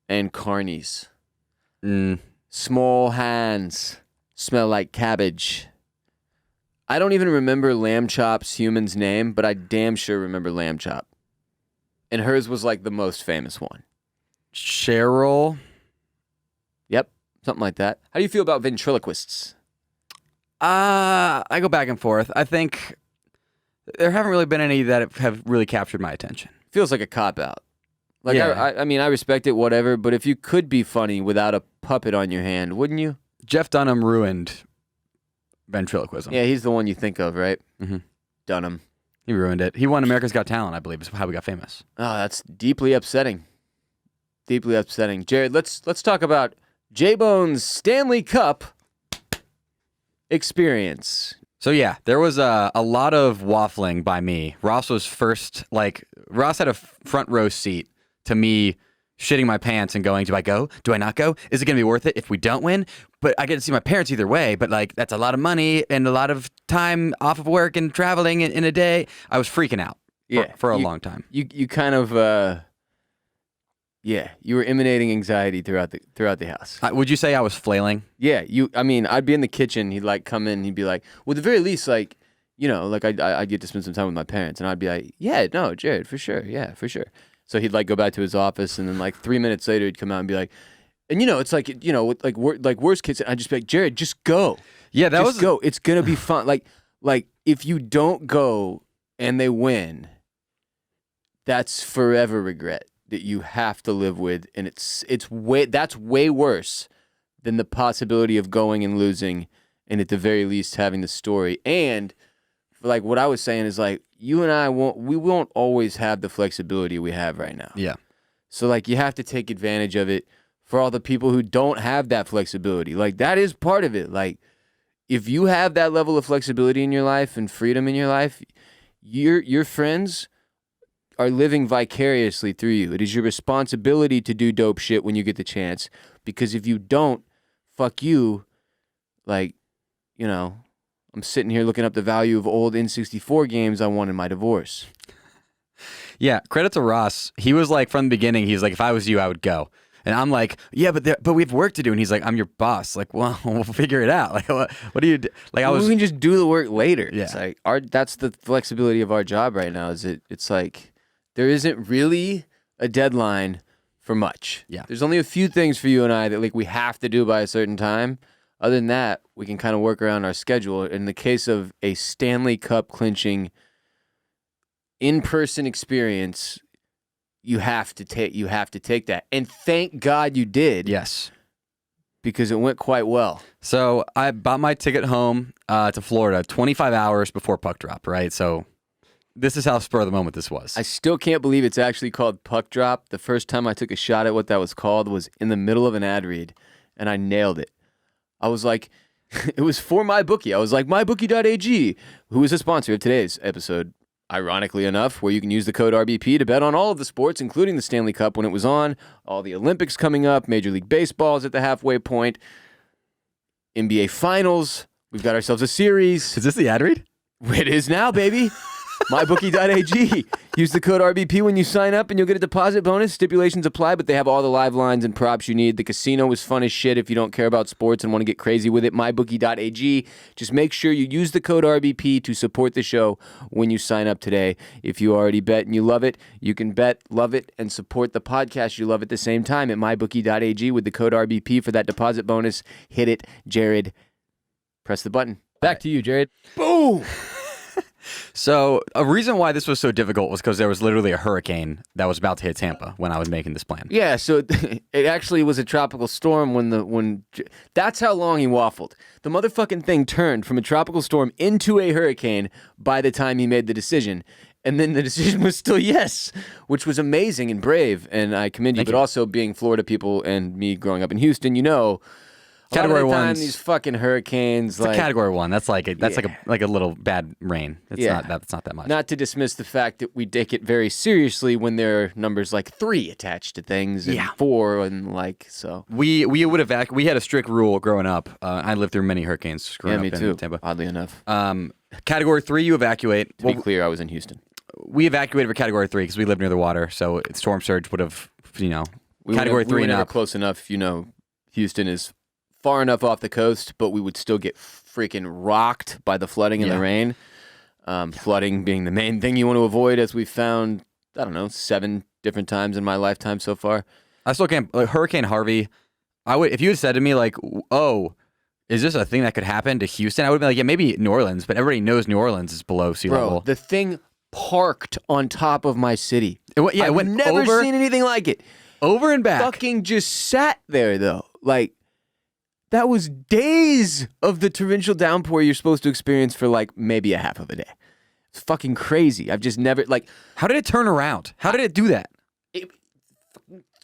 And carnies. Mm. Small hands. Smell like cabbage. I don't even remember Lamb Chop's human's name, but I damn sure remember Lamb Chop. And hers was like the most famous one. Cheryl. Yep, something like that. How do you feel about ventriloquists? I go back and forth. I think there haven't really been any that have really captured my attention. Feels like a cop-out. Like, yeah. I mean, I respect it, whatever, but if you could be funny without a puppet on your hand, wouldn't you? Jeff Dunham ruined ventriloquism. Yeah, he's the one you think of, right? Mm-hmm. Dunham. He ruined it. He won America's Got Talent, I believe, is how we got famous. Oh, that's deeply upsetting. Deeply upsetting. Jared, let's talk about J-Bone's Stanley Cup experience. So yeah, there was a lot of waffling by me. Ross was first, Ross had a front row seat to me shitting my pants and going, do I go? Do I not go? Is it going to be worth it if we don't win? But I get to see my parents either way, but that's a lot of money and a lot of time off of work and traveling in a day. I was freaking out for a long time. You kind of, you were emanating anxiety throughout the house. Would you say I was flailing? Yeah, I'd be in the kitchen. He'd come in. He'd be like, well, at the very least, I'd get to spend some time with my parents, and I'd be like, yeah, no, Jared, for sure, yeah, for sure. So he'd go back to his office, and then 3 minutes later, he'd come out and be like, and it's worst case, I'd just be like, Jared, just go. Yeah, just go. It's gonna be fun. Like if you don't go and they win, that's forever regret that you have to live with, and that's way worse than the possibility of going and losing, and at the very least having the story. And what I was saying is you and I won't always have the flexibility we have right now. Yeah. So you have to take advantage of it for all the people who don't have that flexibility. That is part of it. If you have that level of flexibility in your life and freedom in your life, your friends are living vicariously through you. It is your responsibility to do dope shit when you get the chance, because if you don't, fuck you. I'm sitting here looking up the value of old N64 games I won in my divorce. Yeah, credit to Ross. He was from the beginning, he's if I was you, I would go. And I'm yeah, but we have work to do. And he's I'm your boss. Well, we'll figure it out. What do you do? We can just do the work later. Yeah. It's that's the flexibility of our job right now. It's there isn't really a deadline for much. Yeah. There's only a few things for you and I that we have to do by a certain time. Other than that, we can kind of work around our schedule. In the case of a Stanley Cup clinching in-person experience, you have to take that. And thank God you did. Yes. Because it went quite well. So I bought my ticket home to Florida 25 hours before puck drop, right? So this is how spur of the moment this was. I still can't believe it's actually called puck drop. The first time I took a shot at what that was called was in the middle of an ad read, and I nailed it. I was it was for MyBookie. I was MyBookie.ag, who is a sponsor of today's episode, ironically enough, where you can use the code RBP to bet on all of the sports, including the Stanley Cup when it was on, all the Olympics coming up, Major League Baseball is at the halfway point, NBA Finals. We've got ourselves a series. Is this the ad read? It is now, baby. MyBookie.ag. Use the code RBP when you sign up and you'll get a deposit bonus. Stipulations apply, but they have all the live lines and props you need. The casino is fun as shit if you don't care about sports and want to get crazy with it. MyBookie.ag. Just make sure you use the code RBP to support the show when you sign up today. If you already bet and you love it, you can bet, love it, and support the podcast you love at the same time at MyBookie.ag with the code RBP for that deposit bonus. Hit it, Jared. Press the button. Back to you, Jared. Boom! So a reason why this was so difficult was because there was literally a hurricane that was about to hit Tampa when I was making this plan. Yeah, so it actually was a tropical storm when that's how long he waffled. The motherfucking thing turned from a tropical storm into a hurricane by the time he made the decision. And then the decision was still yes, which was amazing and brave, and I commend you. But also being Florida people and me growing up in Houston, Category 1. These fucking hurricanes. It's a Category 1. That's like a little bad rain. It's not that much. Not to dismiss the fact that we take it very seriously when there are numbers 3 attached to things and 4 and so. We would evacuate. We had a strict rule growing up. I lived through many hurricanes growing up in Tampa. Oddly enough. Category 3, you evacuate. To be clear, I was in Houston. We evacuated for Category 3 because we lived near the water, so storm surge would have, Category 3 we were and never up. Close enough. Houston is far enough off the coast, but we would still get freaking rocked by the flooding and the rain. Flooding being the main thing you want to avoid, as we've found, 7 different times in my lifetime so far. I still can't. Hurricane Harvey, if you had said to me, oh, is this a thing that could happen to Houston? I would be yeah, maybe New Orleans, but everybody knows New Orleans is below sea level. The thing parked on top of my city. I've never seen anything like it. Over and back. Fucking just sat there, though. That was days of the torrential downpour you're supposed to experience for maybe a half of a day. It's fucking crazy. I've just never How did it turn around? How did it do that?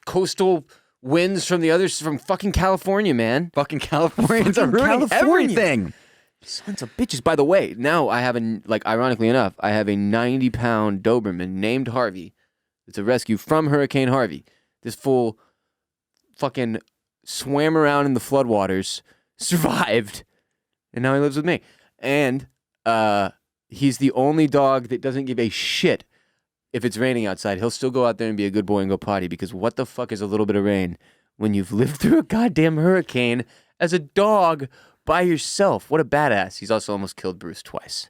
Coastal winds from the others from fucking California, man. Fucking Californians are Fucking ruining California. everything. Sons of bitches. By the way, now I have ironically enough, I have a 90-pound Doberman named Harvey. It's a rescue from Hurricane Harvey. This fool fucking swam around in the floodwaters, survived, and now he lives with me. And he's the only dog that doesn't give a shit if it's raining outside. He'll still go out there and be a good boy and go potty, because what the fuck is a little bit of rain when you've lived through a goddamn hurricane as a dog by yourself? What a badass. He's also almost killed Bruce twice.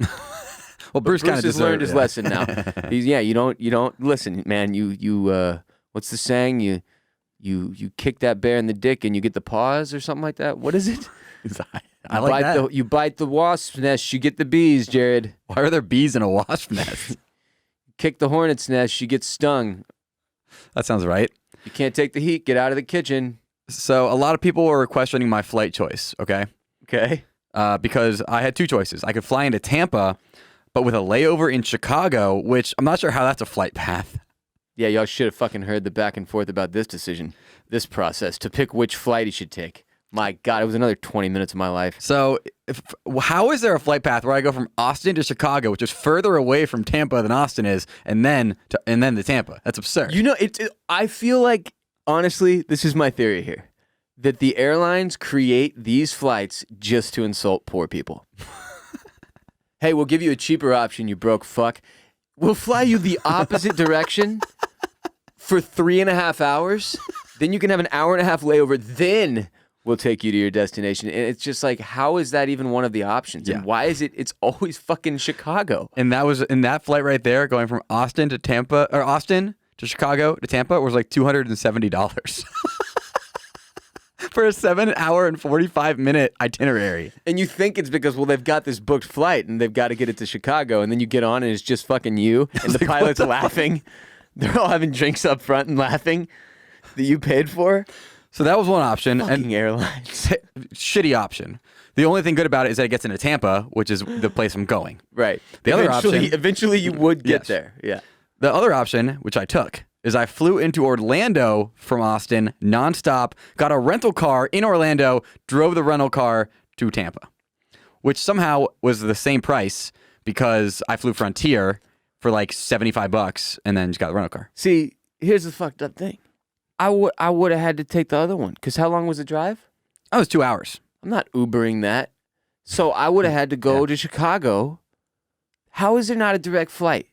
Well, Bruce kind of has learned his lesson now. You don't listen, man. You what's the saying? You kick that bear in the dick and you get the paws or something like that. What is it? I like that. You bite the wasp's nest, you get the bees, Jared. Why are there bees in a wasp nest? Kick the hornet's nest, you get stung. That sounds right. You can't take the heat, get out of the kitchen. So a lot of people were questioning my flight choice, okay? Okay. Because I had two choices. I could fly into Tampa, but with a layover in Chicago, which I'm not sure how that's a flight path. Yeah, y'all should have fucking heard the back and forth about this decision, this process, to pick which flight he should take. My God, it was another 20 minutes of my life. So how is there a flight path where I go from Austin to Chicago, which is further away from Tampa than Austin is, and then to Tampa? That's absurd. You know, I feel like, honestly, this is my theory here, that the airlines create these flights just to insult poor people. Hey, we'll give you a cheaper option, you broke fuck. We'll fly you the opposite direction for 3.5 hours. Then you can have an hour and a half layover. Then we'll take you to your destination. And it's just like, how is that even one of the options? Yeah. And why is it's always fucking Chicago? And that was in that flight right there, going from Austin to Tampa, or Austin to Chicago to Tampa, was like $270. For a 7-hour and 45-minute itinerary. And you think it's because, well, they've got this booked flight and they've got to get it to Chicago. And then you get on and it's just fucking you. And the pilot's laughing. They're all having drinks up front and laughing that you paid for. So that was one option. Fucking airlines. Shitty option. The only thing good about it is that it gets into Tampa, which is the place I'm going. Right. The other option. Eventually you would get Yes. there. Yeah. The other option, which I took, is I flew into Orlando from Austin nonstop, got a rental car in Orlando, drove the rental car to Tampa, which somehow was the same price because I flew Frontier for like $75 and then just got the rental car. See, here's the fucked up thing. I would have had to take the other one, because how long was the drive? That was 2 hours. I'm not Ubering that. So I would have had to go to Chicago. How is there not a direct flight?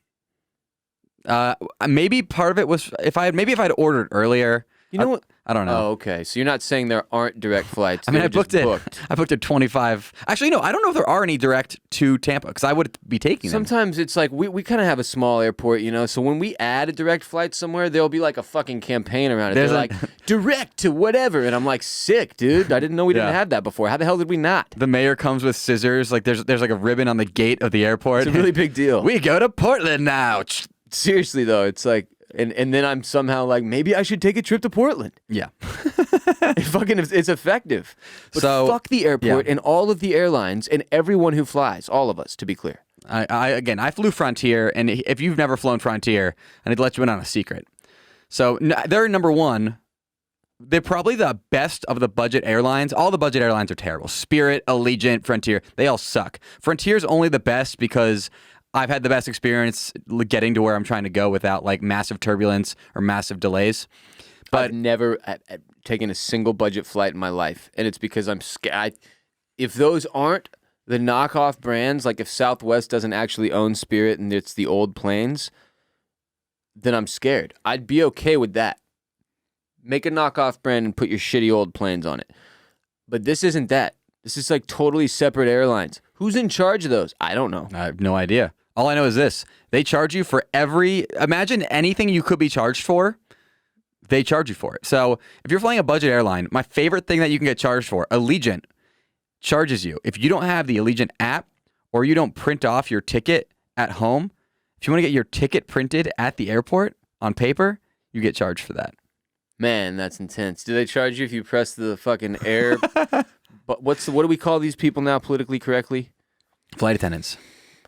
Maybe part of it was if I had ordered earlier. You know what? I don't know. Oh, okay. So you're not saying there aren't direct flights. I mean, They're I booked just it. booked. I booked it 25. Actually, no, I don't know if there are any direct to Tampa because I would be taking them. Sometimes it's like we kind of have a small airport, you know. So when we add a direct flight somewhere, there'll be like a fucking campaign around it. There's They're a- like direct to whatever, and I'm like, sick, dude. I didn't know we didn't Yeah. have that before. How the hell did we not? The mayor comes with scissors. Like there's like a ribbon on the gate of the airport. It's a really big deal. We go to Portland now. Seriously though, it's like, and then I'm somehow like, maybe I should take a trip to Portland. Yeah. It's effective. But So, fuck the airport yeah. and all of the airlines and everyone who flies, all of us, to be clear. I flew Frontier, and if you've never flown Frontier, I need to let you in on a secret. So they're number one. They're probably the best of the budget airlines. All the budget airlines are terrible. Spirit, Allegiant, Frontier, they all suck. Frontier's only the best because I've had the best experience getting to where I'm trying to go without like massive turbulence or massive delays. But I've never taken a single budget flight in my life, and it's because I'm scared. If those aren't the knockoff brands, like if Southwest doesn't actually own Spirit and it's the old planes, then I'm scared. I'd be okay with that. Make a knockoff brand and put your shitty old planes on it. But this isn't that. This is like totally separate airlines. Who's in charge of those? I don't know. I have no idea. All I know is this. They charge you for imagine anything you could be charged for, they charge you for it. So if you're flying a budget airline, my favorite thing that you can get charged for, Allegiant charges you. If you don't have the Allegiant app or you don't print off your ticket at home, if you want to get your ticket printed at the airport on paper, you get charged for that. Man, that's intense. Do they charge you if you press the fucking air? But what do we call these people now politically correctly? Flight attendants.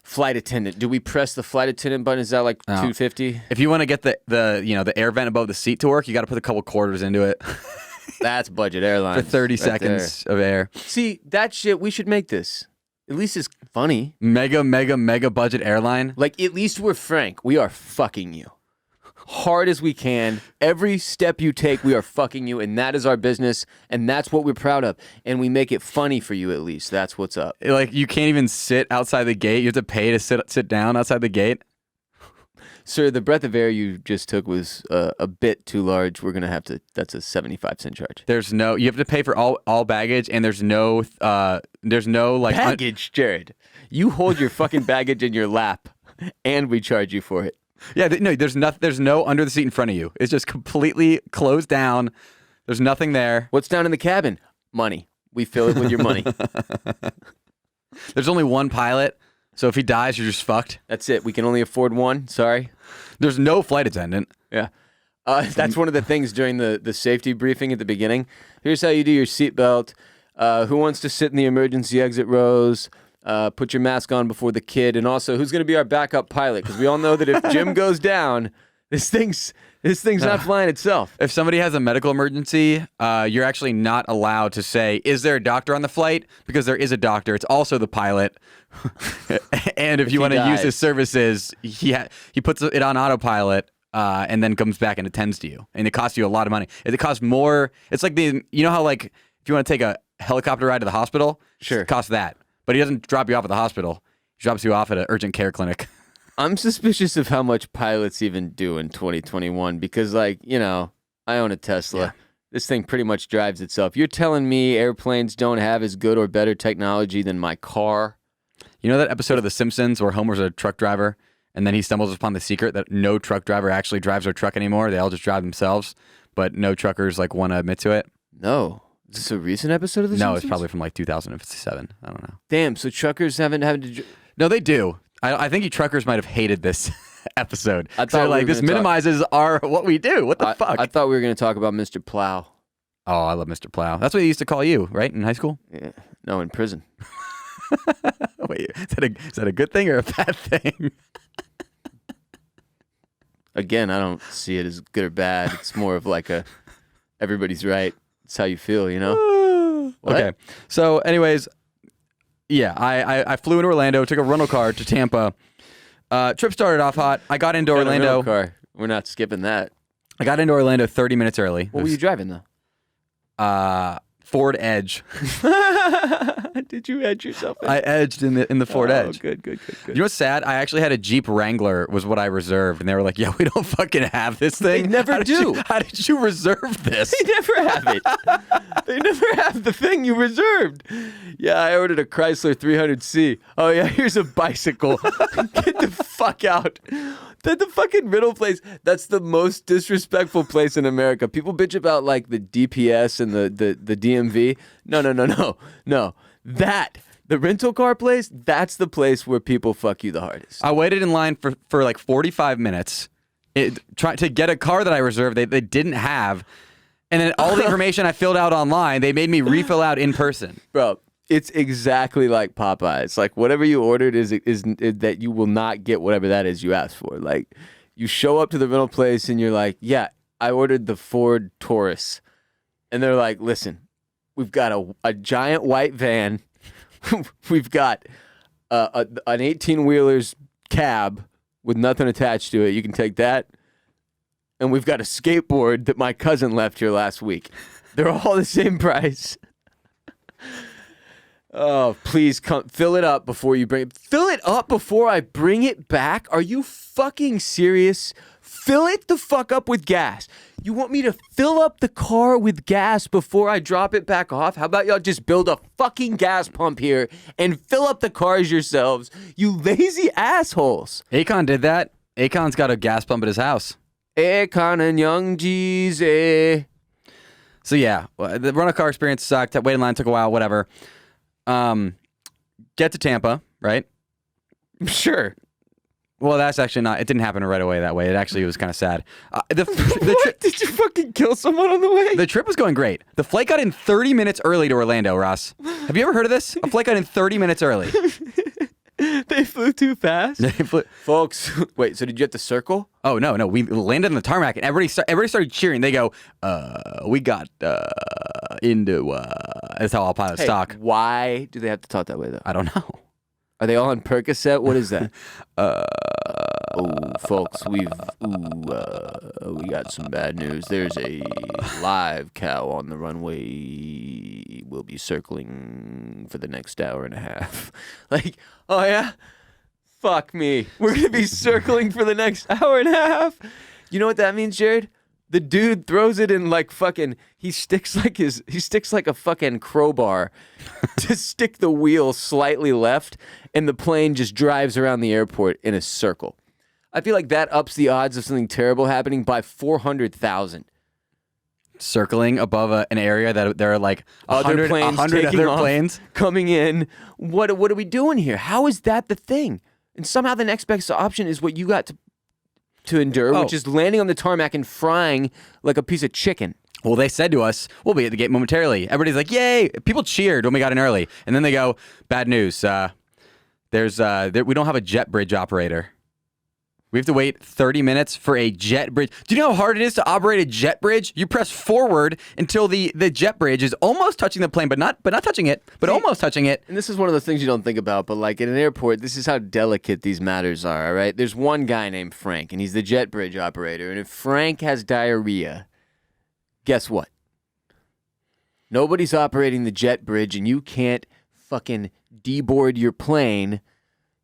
Flight attendant. Do we press the flight attendant button? Is that like $250? If you want to get the air vent above the seat to work, you got to put a couple quarters into it. That's budget airlines. For 30 right seconds of air. there. See, that shit, we should make this. At least it's funny. Mega budget airline. Like, at least we're frank. We are fucking you. Hard as we can. Every step you take, we are fucking you, and that is our business, and that's what we're proud of. And we make it funny for you, at least. That's what's up. Like, you can't even sit outside the gate. You have to pay to sit down outside the gate. Sir, the breath of air you just took was a bit too large. We're going to have to, that's a 75-cent charge. You have to pay for all baggage, and there's no like Baggage, Jared. You hold your fucking baggage in your lap, and we charge you for it. Yeah, there's no under the seat in front of you. It's just completely closed down. There's nothing there. What's down in the cabin? Money. We fill it with your money. There's only one pilot, so if he dies, you're just fucked. That's it. We can only afford one. Sorry. There's no flight attendant. Yeah. That's one of the things during the safety briefing at the beginning. Here's how you do your seatbelt. Who wants to sit in the emergency exit rows? Put your mask on before the kid. And also, who's going to be our backup pilot? Because we all know that if Jim goes down, this thing's not flying itself. If somebody has a medical emergency, you're actually not allowed to say, is there a doctor on the flight? Because there is a doctor. It's also the pilot. And if you want to use his services, he puts it on autopilot and then comes back and attends to you. And it costs you a lot of money. It costs more. It's like you know how like if you want to take a helicopter ride to the hospital, sure, it costs that. But he doesn't drop you off at the hospital. He drops you off at an urgent care clinic. I'm suspicious of how much pilots even do in 2021 because, like, you know, I own a Tesla. Yeah. This thing pretty much drives itself. You're telling me airplanes don't have as good or better technology than my car? You know that episode of The Simpsons where Homer's a truck driver and then he stumbles upon the secret that no truck driver actually drives their truck anymore. They all just drive themselves, but no truckers like want to admit to it. No. Is this a recent episode of The Simpsons? No, it's probably from like 2007. I don't know. Damn, so truckers haven't had to... No, they do. I think you truckers might have hated this episode. I thought like this minimizes what we do. What the fuck? I thought we were going to talk about Mr. Plow. Oh, I love Mr. Plow. That's what they used to call you, right? In high school? Yeah. No, in prison. Wait, is that a good thing or a bad thing? Again, I don't see it as good or bad. It's more of like everybody's right. It's how you feel, you know? Okay. So anyways, yeah, I flew into Orlando, took a rental car to Tampa. Trip started off hot. I got into Orlando. Car. We're not skipping that. I got into Orlando 30 minutes early. What were you driving, though? Ford Edge. Did you edge yourself? I edged in the Ford Edge. Good. You know what's sad? I actually had a Jeep Wrangler was what I reserved, and they were like, "Yeah, we don't fucking have this thing." They never do. How did you reserve this? They never have it. They never have the thing you reserved. Yeah, I ordered a Chrysler 300C. Oh yeah, here's a bicycle. Get the fuck out. The fucking rental place, that's the most disrespectful place in America. People bitch about like the DPS and the DMV. No. The rental car place, that's the place where people fuck you the hardest. I waited in line for like 45 minutes trying to get a car that I reserved they didn't have. And then all the information I filled out online, they made me refill out in person. Bro, it's exactly like Popeyes. Like whatever you ordered is that you will not get whatever that is you asked for. Like you show up to the rental place and you're like, yeah, I ordered the Ford Taurus. And they're like, listen, we've got a giant white van. We've got an 18-wheeler's cab with nothing attached to it. You can take that. And we've got a skateboard that my cousin left here last week. They're all the same price. Oh, please come fill it up before you bring it. Fill it up before I bring it back? Are you fucking serious? Fill it the fuck up with gas. You want me to fill up the car with gas before I drop it back off? How about y'all just build a fucking gas pump here and fill up the cars yourselves, you lazy assholes. Akon did that. Akon's got a gas pump at his house. Akon and Young Jeezy. So yeah, the rental car experience sucked. Wait in line took a while, whatever. Get to Tampa, right? Sure. Well, that's actually not. It didn't happen right away that way. It actually was kind of sad. Did you fucking kill someone on the way? The trip was going great. The flight got in 30 minutes early to Orlando, Ross. Have you ever heard of this? A flight got in 30 minutes early. They flew too fast. They flew- Folks, wait, so did you have to circle? Oh no! We landed on the tarmac and everybody started cheering. They go, we got into. That's how all pilots Hey, talk. why do they have to talk that way, though? I don't know. Are they all on Percocet? What is that? Folks, we got some bad news. There's a live cow on the runway. We'll be circling for the next hour and a half. Like, oh yeah? Fuck me. We're going to be circling for the next hour and a half. You know what that means, Jared? The dude throws it in like fucking, he sticks like a fucking crowbar to stick the wheel slightly left, and the plane just drives around the airport in a circle. I feel like that ups the odds of something terrible happening by 400,000. Circling above an area that there are like Other 100 planes taking other off, planes. coming in. What are we doing here? How is that the thing? And somehow the next best option is what you got to endure, which is landing on the tarmac and frying like a piece of chicken. Well, they said to us, we'll be at the gate momentarily. Everybody's like, yay! People cheered when we got in early, and then they go, bad news. We don't have a jet bridge operator. We have to wait 30 minutes for a jet bridge. Do you know how hard it is to operate a jet bridge? You press forward until the jet bridge is almost touching the plane, but not touching it, but almost touching it. And this is one of those things you don't think about, but like in an airport, this is how delicate these matters are, all right? There's one guy named Frank, and he's the jet bridge operator. And if Frank has diarrhea, guess what? Nobody's operating the jet bridge, and you can't fucking deboard your plane,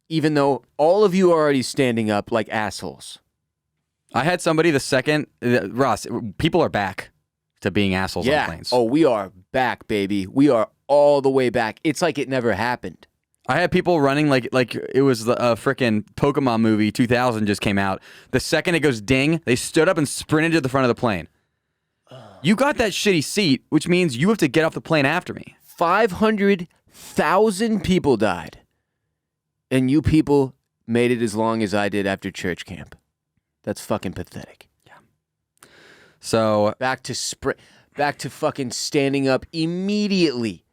even though all of you are already standing up like assholes. I had somebody Ross, people are back to being assholes on planes. Oh, we are back, baby. We are all the way back. It's like it never happened. I had people running like it was the frickin' Pokemon movie 2000 just came out. The second it goes ding, they stood up and sprinted to the front of the plane. You got that shitty seat, which means you have to get off the plane after me. 500,000 people died. And you people made it as long as I did after church camp. That's fucking pathetic. Yeah. So back to fucking standing up immediately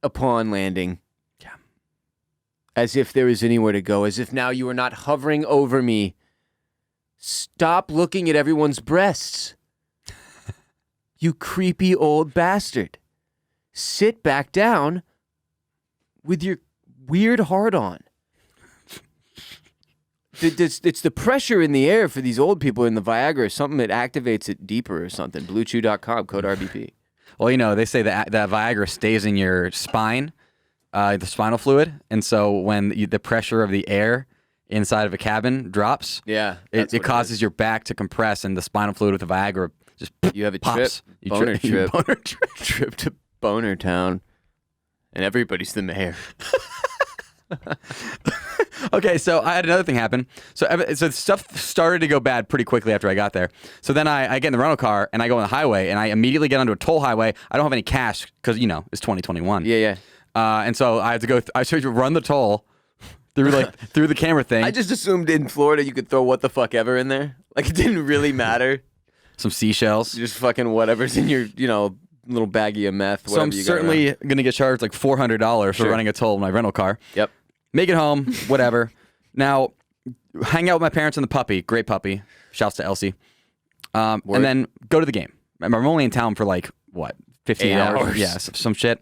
upon landing. Yeah. As if there is anywhere to go. As if now you are not hovering over me. Stop looking at everyone's breasts. You creepy old bastard. Sit back down with your weird hard-on. It's the pressure in the air for these old people in the Viagra or something that activates it deeper or something. BlueChew.com, code RBP. Well, you know, they say that Viagra stays in your spine, the spinal fluid. And so when the pressure of the air inside of a cabin drops, it causes your back to compress, and the spinal fluid with the Viagra just you have a pops. Boner trip to Boner Town, and everybody's the mayor. Okay, so I had another thing happen. So stuff started to go bad pretty quickly after I got there. So then I get in the rental car and I go on the highway and I immediately get onto a toll highway. I don't have any cash because, you know, it's 2021. Yeah. And so I have to go. I should run the toll through through the camera thing. I just assumed in Florida you could throw what the fuck ever in there. Like it didn't really matter. Some seashells. Just fucking whatever's in your, little baggie of meth. So I'm certainly going to get charged like $400 for running a toll in my rental car. Yep. Make it home, whatever. Now, hang out with my parents and the puppy. Great puppy. Shouts to Elsie. And then go to the game. I'm only in town for 15 8 hours? Yeah, some shit.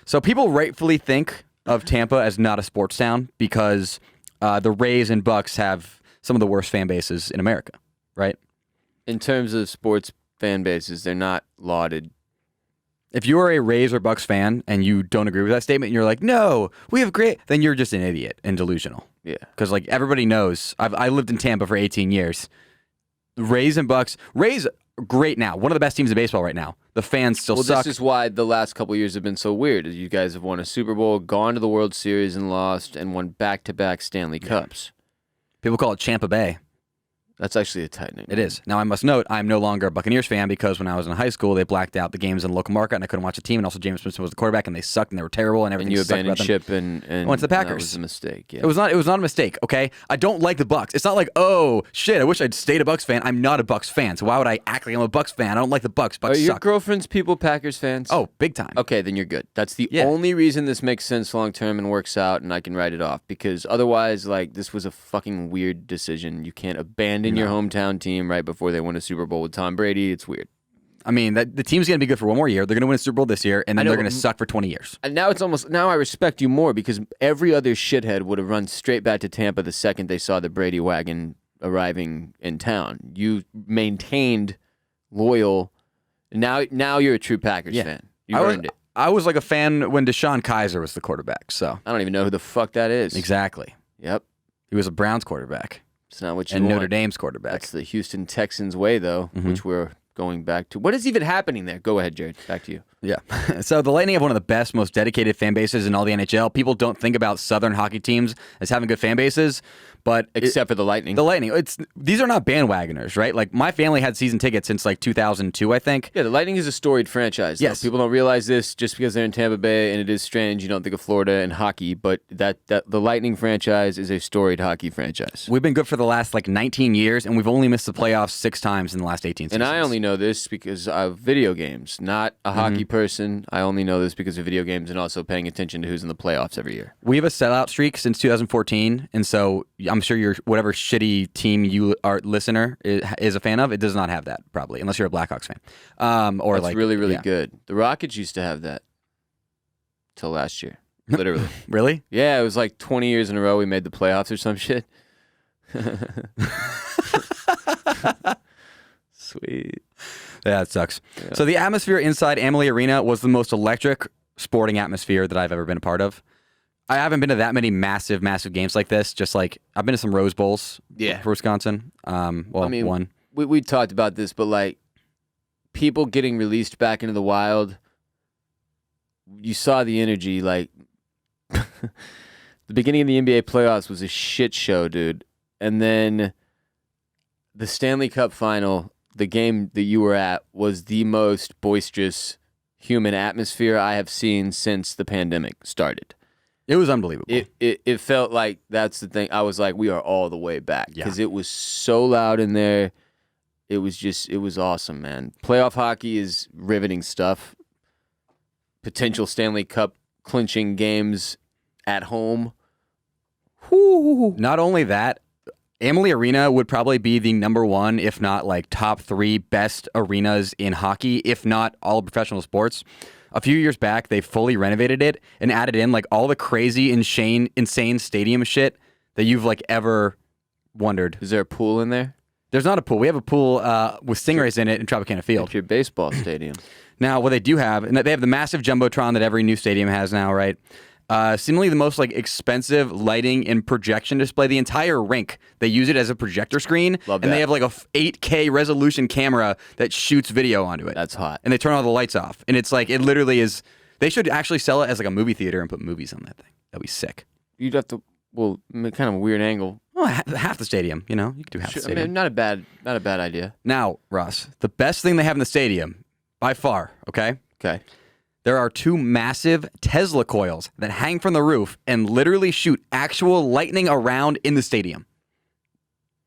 So people rightfully think of Tampa as not a sports town because the Rays and Bucks have some of the worst fan bases in America, right? In terms of sports fan bases, they're not lauded. If you are a Rays or Bucks fan and you don't agree with that statement and you're like, no, we have great, then you're just an idiot and delusional. Yeah. Because everybody knows, I lived in Tampa for 18 years. Rays and Bucks, Rays, great now. One of the best teams in baseball right now. The fans still suck. This is why the last couple of years have been so weird. You guys have won a Super Bowl, gone to the World Series and lost, and won back-to-back Stanley Cups. People call it Champa Bay. That's actually a tight nickname. It is. Now, I must note, I'm no longer a Buccaneers fan because when I was in high school, they blacked out the games in the local market and I couldn't watch the team. And also, James Winston was the quarterback and they sucked and they were terrible and everything And you sucked about abandoned them. ship and went to the Packers. That was a mistake. Yeah. It was not a mistake, okay? I don't like the Bucs. It's not like, oh, shit, I wish I'd stayed a Bucs fan. I'm not a Bucs fan, so why would I act like I'm a Bucs fan? I don't like the Bucs. Bucs Are your suck. girlfriend's people Packers fans? Oh, big time. Okay, then you're good. That's the Yeah. only reason this makes sense long term and works out, and I can write it off. Because otherwise, like, this was a fucking weird decision. You can't abandon your hometown team right before they win a Super Bowl with Tom Brady. It's weird. I mean, the team's going to be good for one more year. They're going to win a Super Bowl this year, and then know, they're going to suck for 20 years. And now I respect you more because every other shithead would have run straight back to Tampa the second they saw the Brady wagon arriving in town. You maintained loyal. Now you're a true Packers fan. You earned it. I was like a fan when Deshaun Kaiser was the quarterback, so. I don't even know who the fuck that is. Exactly. Yep. He was a Browns quarterback. It's not what you and want. Notre Dame's quarterback. That's the Houston Texans way, though, which we're going back to. What is even happening there? Go ahead, Jared. Back to you. Yeah. So the Lightning have one of the best, most dedicated fan bases in all the NHL. People don't think about Southern hockey teams as having good fan bases, but Except for the Lightning. the Lightning, these are not bandwagoners, right? Like my family had season tickets since like 2002, I think. Yeah, the Lightning is a storied franchise. Yes. People don't realize this just because they're in Tampa Bay, and it is strange. You don't think of Florida and hockey, but that the Lightning franchise is a storied hockey franchise. We've been good for the last like 19 years, and we've only missed the playoffs 6 times in the last 18 seasons. And I only know this because of video games. Not a hockey person. I only know this because of video games and also paying attention to who's in the playoffs every year. We have a sellout streak since 2014, and so I'm sure your whatever shitty team you are listener is a fan of, it does not have that probably, unless you're a Blackhawks fan. Or That's like really yeah. good. The Rockets used to have that till last year, literally. Really? Yeah, it was like 20 years in a row we made the playoffs or some shit. Sweet. Yeah, it sucks. Yeah. So the atmosphere inside Amalie Arena was the most electric sporting atmosphere that I've ever been a part of. I haven't been to that many massive games like this. Just like I've been to some Rose Bowls for Wisconsin. One. We talked about this, but like people getting released back into the wild, you saw the energy. Like the beginning of the NBA playoffs was a shit show, dude. And then the Stanley Cup final, the game that you were at, was the most boisterous human atmosphere I have seen since the pandemic started. It was unbelievable. It felt like that's the thing. I was like, we are all the way back because it was so loud in there. It was awesome, man. Playoff hockey is riveting stuff. Potential Stanley Cup clinching games at home. Whew. Not only that, Amalie Arena would probably be the number one, if not like top 3 best arenas in hockey, if not all of professional sports. A few years back, they fully renovated it and added in like all the crazy, insane stadium shit that you've like ever wondered. Is there a pool in there? There's not a pool. We have a pool with stingrays in it in Tropicana Field. It's your baseball stadium. Now, what they do have, and they have the massive jumbotron that every new stadium has now, right? Seemingly the most like expensive lighting and projection display. The entire rink, they use it as a projector screen, Love and that. they have like a 8K resolution camera that shoots video onto it. That's hot. And they turn all the lights off, and it's like it literally is. They should actually sell it as like a movie theater and put movies on that thing. That'd be sick. You'd have to, kind of a weird angle. Well, half the stadium, you know, you could do half the I stadium. mean, not a bad idea. Now, Ross, the best thing they have in the stadium, by far, okay? Okay. There are 2 massive Tesla coils that hang from the roof and literally shoot actual lightning around in the stadium.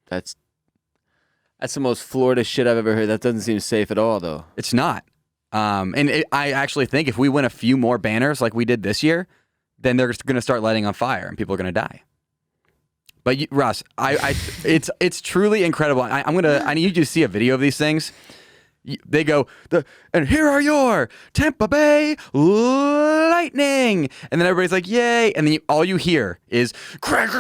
That's the most Florida shit I've ever heard. That doesn't seem safe at all, though. It's not. I actually think if we win a few more banners like we did this year, then they're going to start lighting on fire and people are going to die. But Ross, it's truly incredible. I need you to see a video of these things. They go, and here are your Tampa Bay Lightning. And then everybody's like, yay. And then all you hear is, and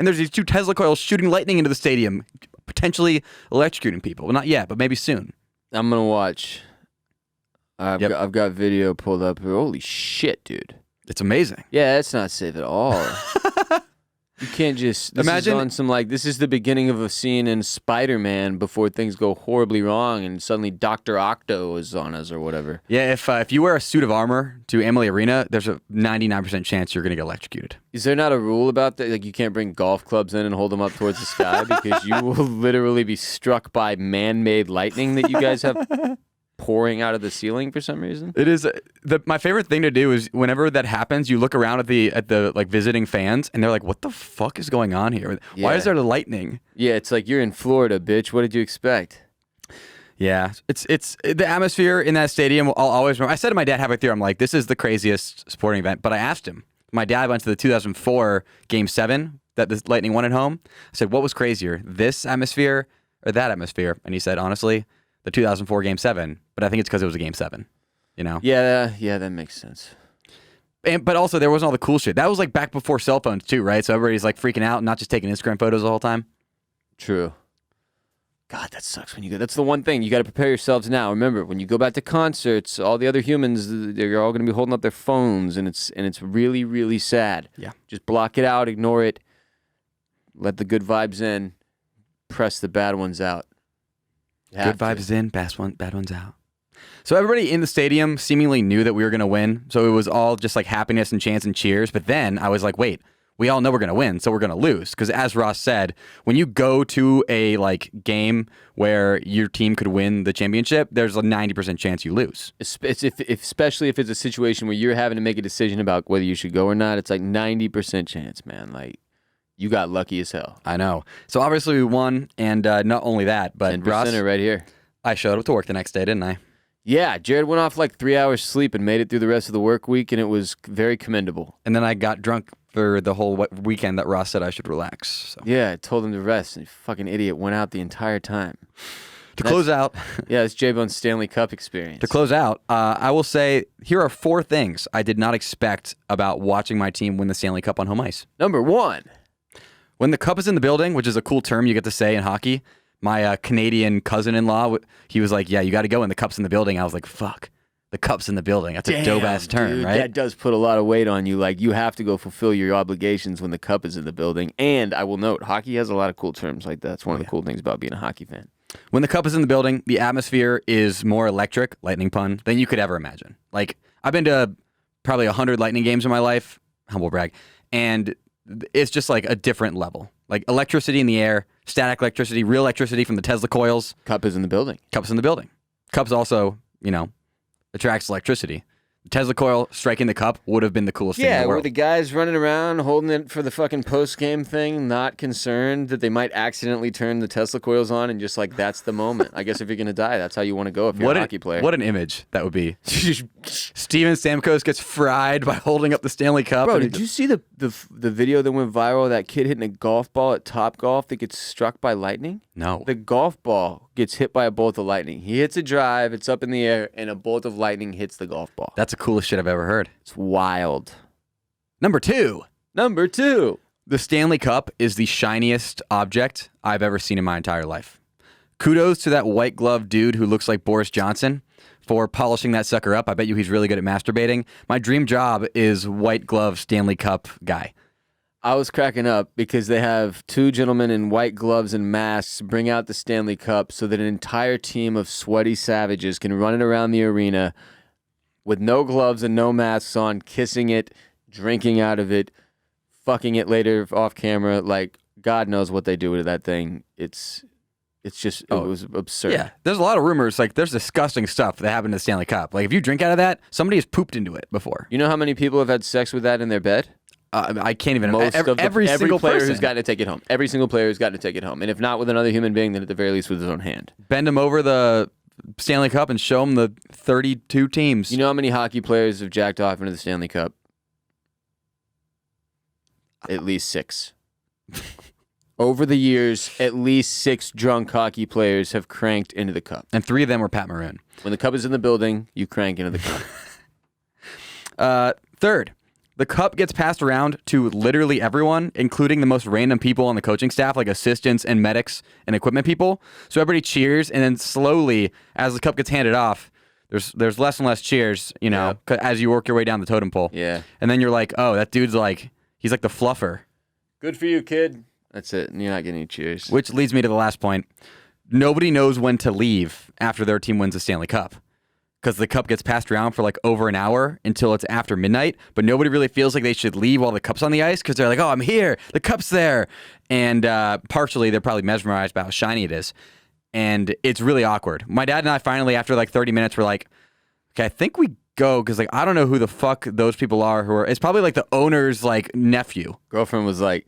there's these 2 Tesla coils shooting lightning into the stadium, potentially electrocuting people. Well, not yet, but maybe soon. I'm going to watch. I've got video pulled up here. Holy shit, dude. It's amazing. Yeah, that's not safe at all. You can't just Imagine- is on some like this is the beginning of a scene in Spider-Man before things go horribly wrong and suddenly Dr. Octo is on us or whatever. Yeah, if you wear a suit of armor to Amalie Arena, there's a 99% chance you're gonna get electrocuted. Is there not a rule about that? Like you can't bring golf clubs in and hold them up towards the sky because you will literally be struck by man-made lightning that you guys have pouring out of the ceiling for some reason. It is my favorite thing to do is whenever that happens, you look around at the like visiting fans and they're like, "What the fuck is going on here? Why is there lightning?" Yeah, it's like you're in Florida, bitch. What did you expect? Yeah, it's the atmosphere in that stadium. I'll always remember. I said to my dad halfway through, I'm like, "This is the craziest sporting event." But I asked him. My dad went to the 2004 Game 7 that the Lightning won at home. I said, "What was crazier, this atmosphere or that atmosphere?" And he said, "Honestly, the 2004 Game 7, but I think it's because it was a Game 7, you know?" Yeah, that makes sense. But also, there wasn't all the cool shit. That was like back before cell phones too, right? So everybody's like freaking out and not just taking Instagram photos the whole time. True. God, that sucks when you go. That's the one thing. You got to prepare yourselves now. Remember, when you go back to concerts, all the other humans, they're all going to be holding up their phones, and it's really, really sad. Yeah. Just block it out, ignore it, let the good vibes in, press the bad ones out. Good vibes in, bad ones out. So everybody in the stadium seemingly knew that we were going to win. So it was all just like happiness and chants and cheers. But then I was like, wait, we all know we're going to win, so we're going to lose. Because as Ross said, when you go to a like game where your team could win the championship, there's a 90% chance you lose. Especially if it's a situation where you're having to make a decision about whether you should go or not, it's like 90% chance, man. Like, you got lucky as hell. I know. So obviously we won, and not only that, but 10% Ross, right here. I showed up to work the next day, didn't I? Yeah, Jared went off like 3 hours sleep and made it through the rest of the work week, and it was very commendable. And then I got drunk for the whole weekend that Ross said I should relax. So. Yeah, I told him to rest, and fucking idiot went out the entire time. To close out, Yeah, it's J-Bone's Stanley Cup experience. I will say here are 4 things I did not expect about watching my team win the Stanley Cup on home ice. Number 1. When the cup is in the building, which is a cool term you get to say in hockey, my Canadian cousin-in-law, he was like, "Yeah, you got to go when the cup's in the building." I was like, "Fuck, the cup's in the building." That's a dope-ass term, dude, right? That does put a lot of weight on you. Like, you have to go fulfill your obligations when the cup is in the building. And I will note, hockey has a lot of cool terms like that. That's one of the cool things about being a hockey fan. When the cup is in the building, the atmosphere is more electric, lightning pun, than you could ever imagine. Like, I've been to probably 100 Lightning games in my life, humble brag, and it's just like a different level. Like electricity in the air, static electricity, real electricity from the Tesla coils. Cup is in the building. Cup's in the building. Cup's also, attracts electricity. The Tesla coil striking the cup would have been the coolest thing in the Yeah, were world. the guys running around holding it for the fucking post-game thing not concerned that they might accidentally turn the Tesla coils on and just like, that's the moment. I guess if you're going to die, that's how you want to go if you're a hockey player. What an image that would be. Steven Stamkos gets fried by holding up the Stanley Cup. Bro, and he did you see the video that went viral of that kid hitting a golf ball at Topgolf that gets struck by lightning? No. The golf ball gets hit by a bolt of lightning. He hits a drive, it's up in the air, and a bolt of lightning hits the golf ball. That's the coolest shit I've ever heard. It's wild. Number 2. The Stanley Cup is the shiniest object I've ever seen in my entire life. Kudos to that white glove dude who looks like Boris Johnson for polishing that sucker up. I bet you he's really good at masturbating. My dream job is white glove Stanley Cup guy. I was cracking up because they have 2 gentlemen in white gloves and masks bring out the Stanley Cup so that an entire team of sweaty savages can run it around the arena with no gloves and no masks on, kissing it, drinking out of it, fucking it later off camera. Like, God knows what they do with that thing. It was absurd. Yeah, there's a lot of rumors. Like, there's disgusting stuff that happened to the Stanley Cup. Like, if you drink out of that, somebody has pooped into it before. You know how many people have had sex with that in their bed? I can't even. Every single player person who's gotten to take it home. Every single player who's gotten to take it home. And if not with another human being, then at the very least with his own hand. Bend him over the Stanley Cup and show him the 32 teams. You know how many hockey players have jacked off into the Stanley Cup? At least 6. Over the years, at least 6 drunk hockey players have cranked into the cup. And 3 of them were Pat Maroon. When the cup is in the building, you crank into the cup. Third, the cup gets passed around to literally everyone, including the most random people on the coaching staff, like assistants and medics and equipment people. So everybody cheers, and then slowly, as the cup gets handed off, there's less and less cheers, as you work your way down the totem pole. Yeah. And then you're like, oh, that dude's like, he's like the fluffer. Good for you, kid. That's it. You're not getting any cheers. Which leads me to the last point. Nobody knows when to leave after their team wins the Stanley Cup. Because the cup gets passed around for like over an hour until it's after midnight, but nobody really feels like they should leave while the cup's on the ice because they're like, oh, I'm here, the cup's there. And partially, they're probably mesmerized by how shiny it is. And it's really awkward. My dad and I finally, after like 30 minutes, were like, okay, I think we go because like I don't know who the fuck those people are who are. It's probably like the owner's like nephew. Girlfriend was like,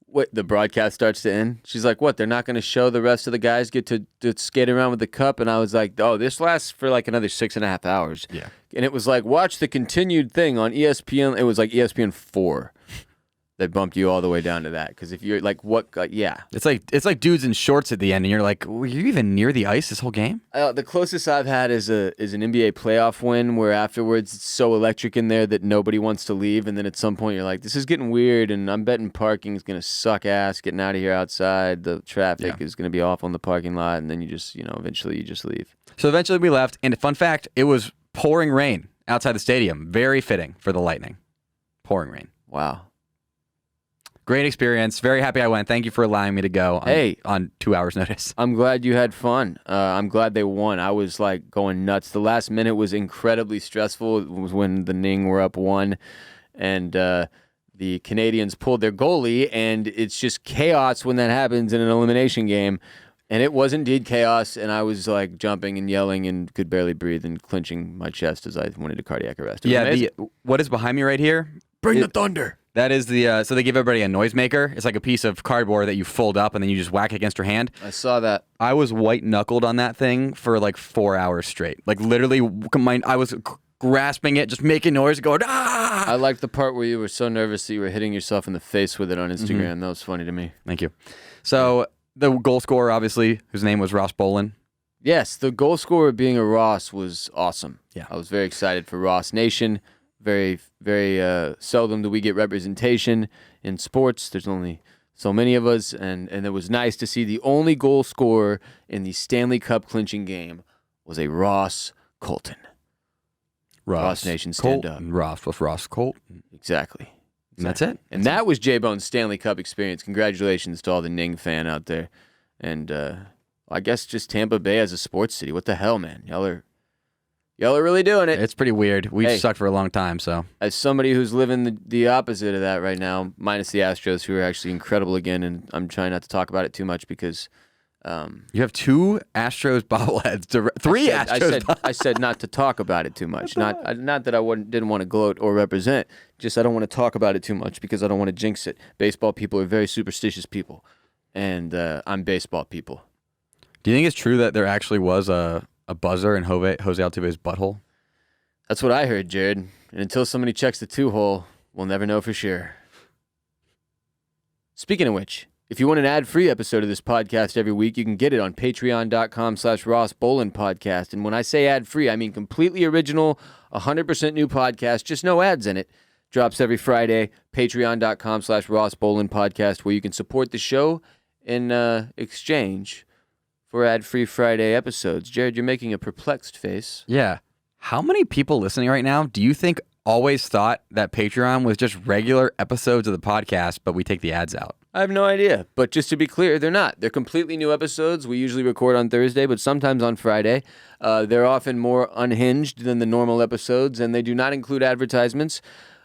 what, the broadcast starts to end? She's like, what, they're not going to show the rest of the guys get to skate around with the cup? And I was like, oh, this lasts for like another 6.5 hours. Yeah. And it was like, watch the continued thing on ESPN. It was like ESPN 4. They bumped you all the way down to that. Because if you're like, what, yeah. It's like dudes in shorts at the end, and you're like, were you even near the ice this whole game? The closest I've had is an NBA playoff win where afterwards it's so electric in there that nobody wants to leave. And then at some point you're like, this is getting weird. And I'm betting parking is going to suck ass getting out of here outside. The traffic is going to be off on the parking lot. And then you just, eventually you just leave. So eventually we left. And fun fact, it was pouring rain outside the stadium. Very fitting for the Lightning. Pouring rain. Wow. Great experience. Very happy I went. Thank you for allowing me to go on 2 hours' notice. I'm glad you had fun. I'm glad they won. I was like going nuts. The last minute was incredibly stressful. It was when the Ning were up 1 and the Canadians pulled their goalie, and it's just chaos when that happens in an elimination game. And it was indeed chaos, and I was like jumping and yelling and could barely breathe and clenching my chest as I went into cardiac arrest. Yeah, what is behind me right here? Bring the thunder. That is the, so they give everybody a noisemaker. It's like a piece of cardboard that you fold up and then you just whack against your hand. I saw that. I was white-knuckled on that thing for like 4 hours straight. Like literally, I was grasping it, just making noise, going, ah! I liked the part where you were so nervous that you were hitting yourself in the face with it on Instagram. Mm-hmm. That was funny to me. Thank you. So the goal scorer, obviously, whose name was Ross Bolen. Yes, the goal scorer being a Ross was awesome. Yeah. I was very excited for Ross Nation. Very, very seldom do we get representation in sports. There's only so many of us, and it was nice to see the only goal scorer in the Stanley Cup clinching game was a Ross Colton. Ross Nation, stand Colton. up. Ross was Ross Colton. Exactly. And that's it. And that was J-Bone's Stanley Cup experience. Congratulations to all the Ning fan out there. And I guess just Tampa Bay as a sports city. What the hell, man? Y'all are really doing it. It's pretty weird. We've sucked for a long time, so. As somebody who's living the opposite of that right now, minus the Astros, who are actually incredible again, and I'm trying not to talk about it too much because... you have 2 Astros bobbleheads. 3 Astros. I said not to talk about it too much. Not that I didn't want to gloat or represent. Just I don't want to talk about it too much because I don't want to jinx it. Baseball people are very superstitious people, and I'm baseball people. Do you think it's true that there actually was a buzzer in Jose Altuve's butthole? That's what I heard, Jared. And until somebody checks the 2-hole, we'll never know for sure. Speaking of which, if you want an ad-free episode of this podcast every week, you can get it on patreon.com/Ross Bolen podcast. And when I say ad-free, I mean completely original, 100% new podcast, just no ads in it. Drops every Friday, patreon.com/Ross Bolen podcast, where you can support the show in exchange for ad-free Friday episodes. Jared, you're making a perplexed face. Yeah. How many people listening right now do you think always thought that Patreon was just regular episodes of the podcast, but we take the ads out? I have no idea. But just to be clear, they're not. They're completely new episodes. We usually record on Thursday, but sometimes on Friday. They're often more unhinged than the normal episodes, and they do not include advertisements.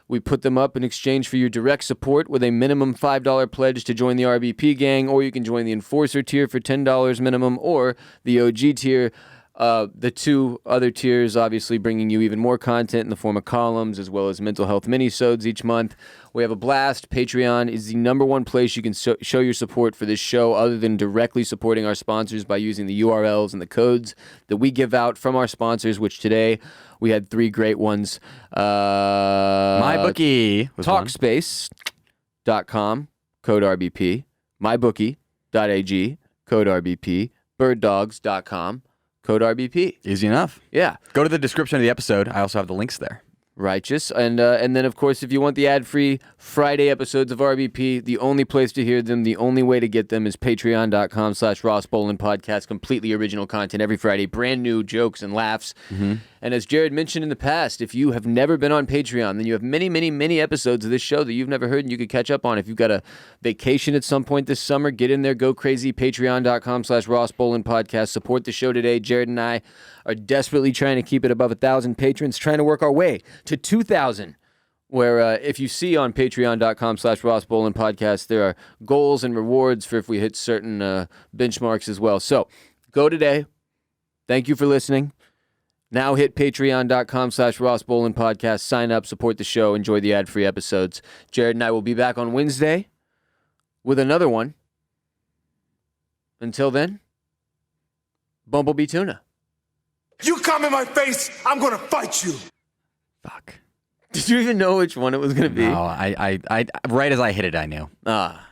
We put them up in exchange for your direct support with a minimum $5 pledge to join the RBP gang, or you can join the Enforcer tier for $10 minimum, or the OG tier. The 2 other tiers obviously bringing you even more content in the form of columns as well as mental health minisodes each month. We have a blast. Patreon is the #1 place you can show your support for this show other than directly supporting our sponsors by using the URLs and the codes that we give out from our sponsors, which today we had 3 great ones. MyBookie was Talkspace.com, code RBP. MyBookie.ag, code RBP. Birddogs.com. Code RBP. Easy enough. Yeah. Go to the description of the episode. I also have the links there. Righteous. And then, of course, if you want the ad-free Friday episodes of RBP, the only place to hear them, the only way to get them is patreon.com/Ross Bolen Podcast. Completely original content every Friday. Brand new jokes and laughs. Mm-hmm. And as Jared mentioned in the past, if you have never been on Patreon, then you have many, many, many episodes of this show that you've never heard and you could catch up on. If you've got a vacation at some point this summer, get in there, go crazy. Patreon.com/Ross Bolen Podcast. Support the show today. Jared and I are desperately trying to keep it above 1,000 patrons, trying to work our way to 2,000, where if you see on patreon.com/Ross Bolen Podcast, there are goals and rewards for if we hit certain benchmarks as well. So go today. Thank you for listening. Now hit patreon.com/Ross Bolen Podcast. Sign up, support the show, enjoy the ad-free episodes. Jared and I will be back on Wednesday with another one. Until then, Bumblebee Tuna. You come in my face, I'm gonna fight you. Fuck. Did you even know which one it was going to be? No, I right as I hit it, I knew. Ah.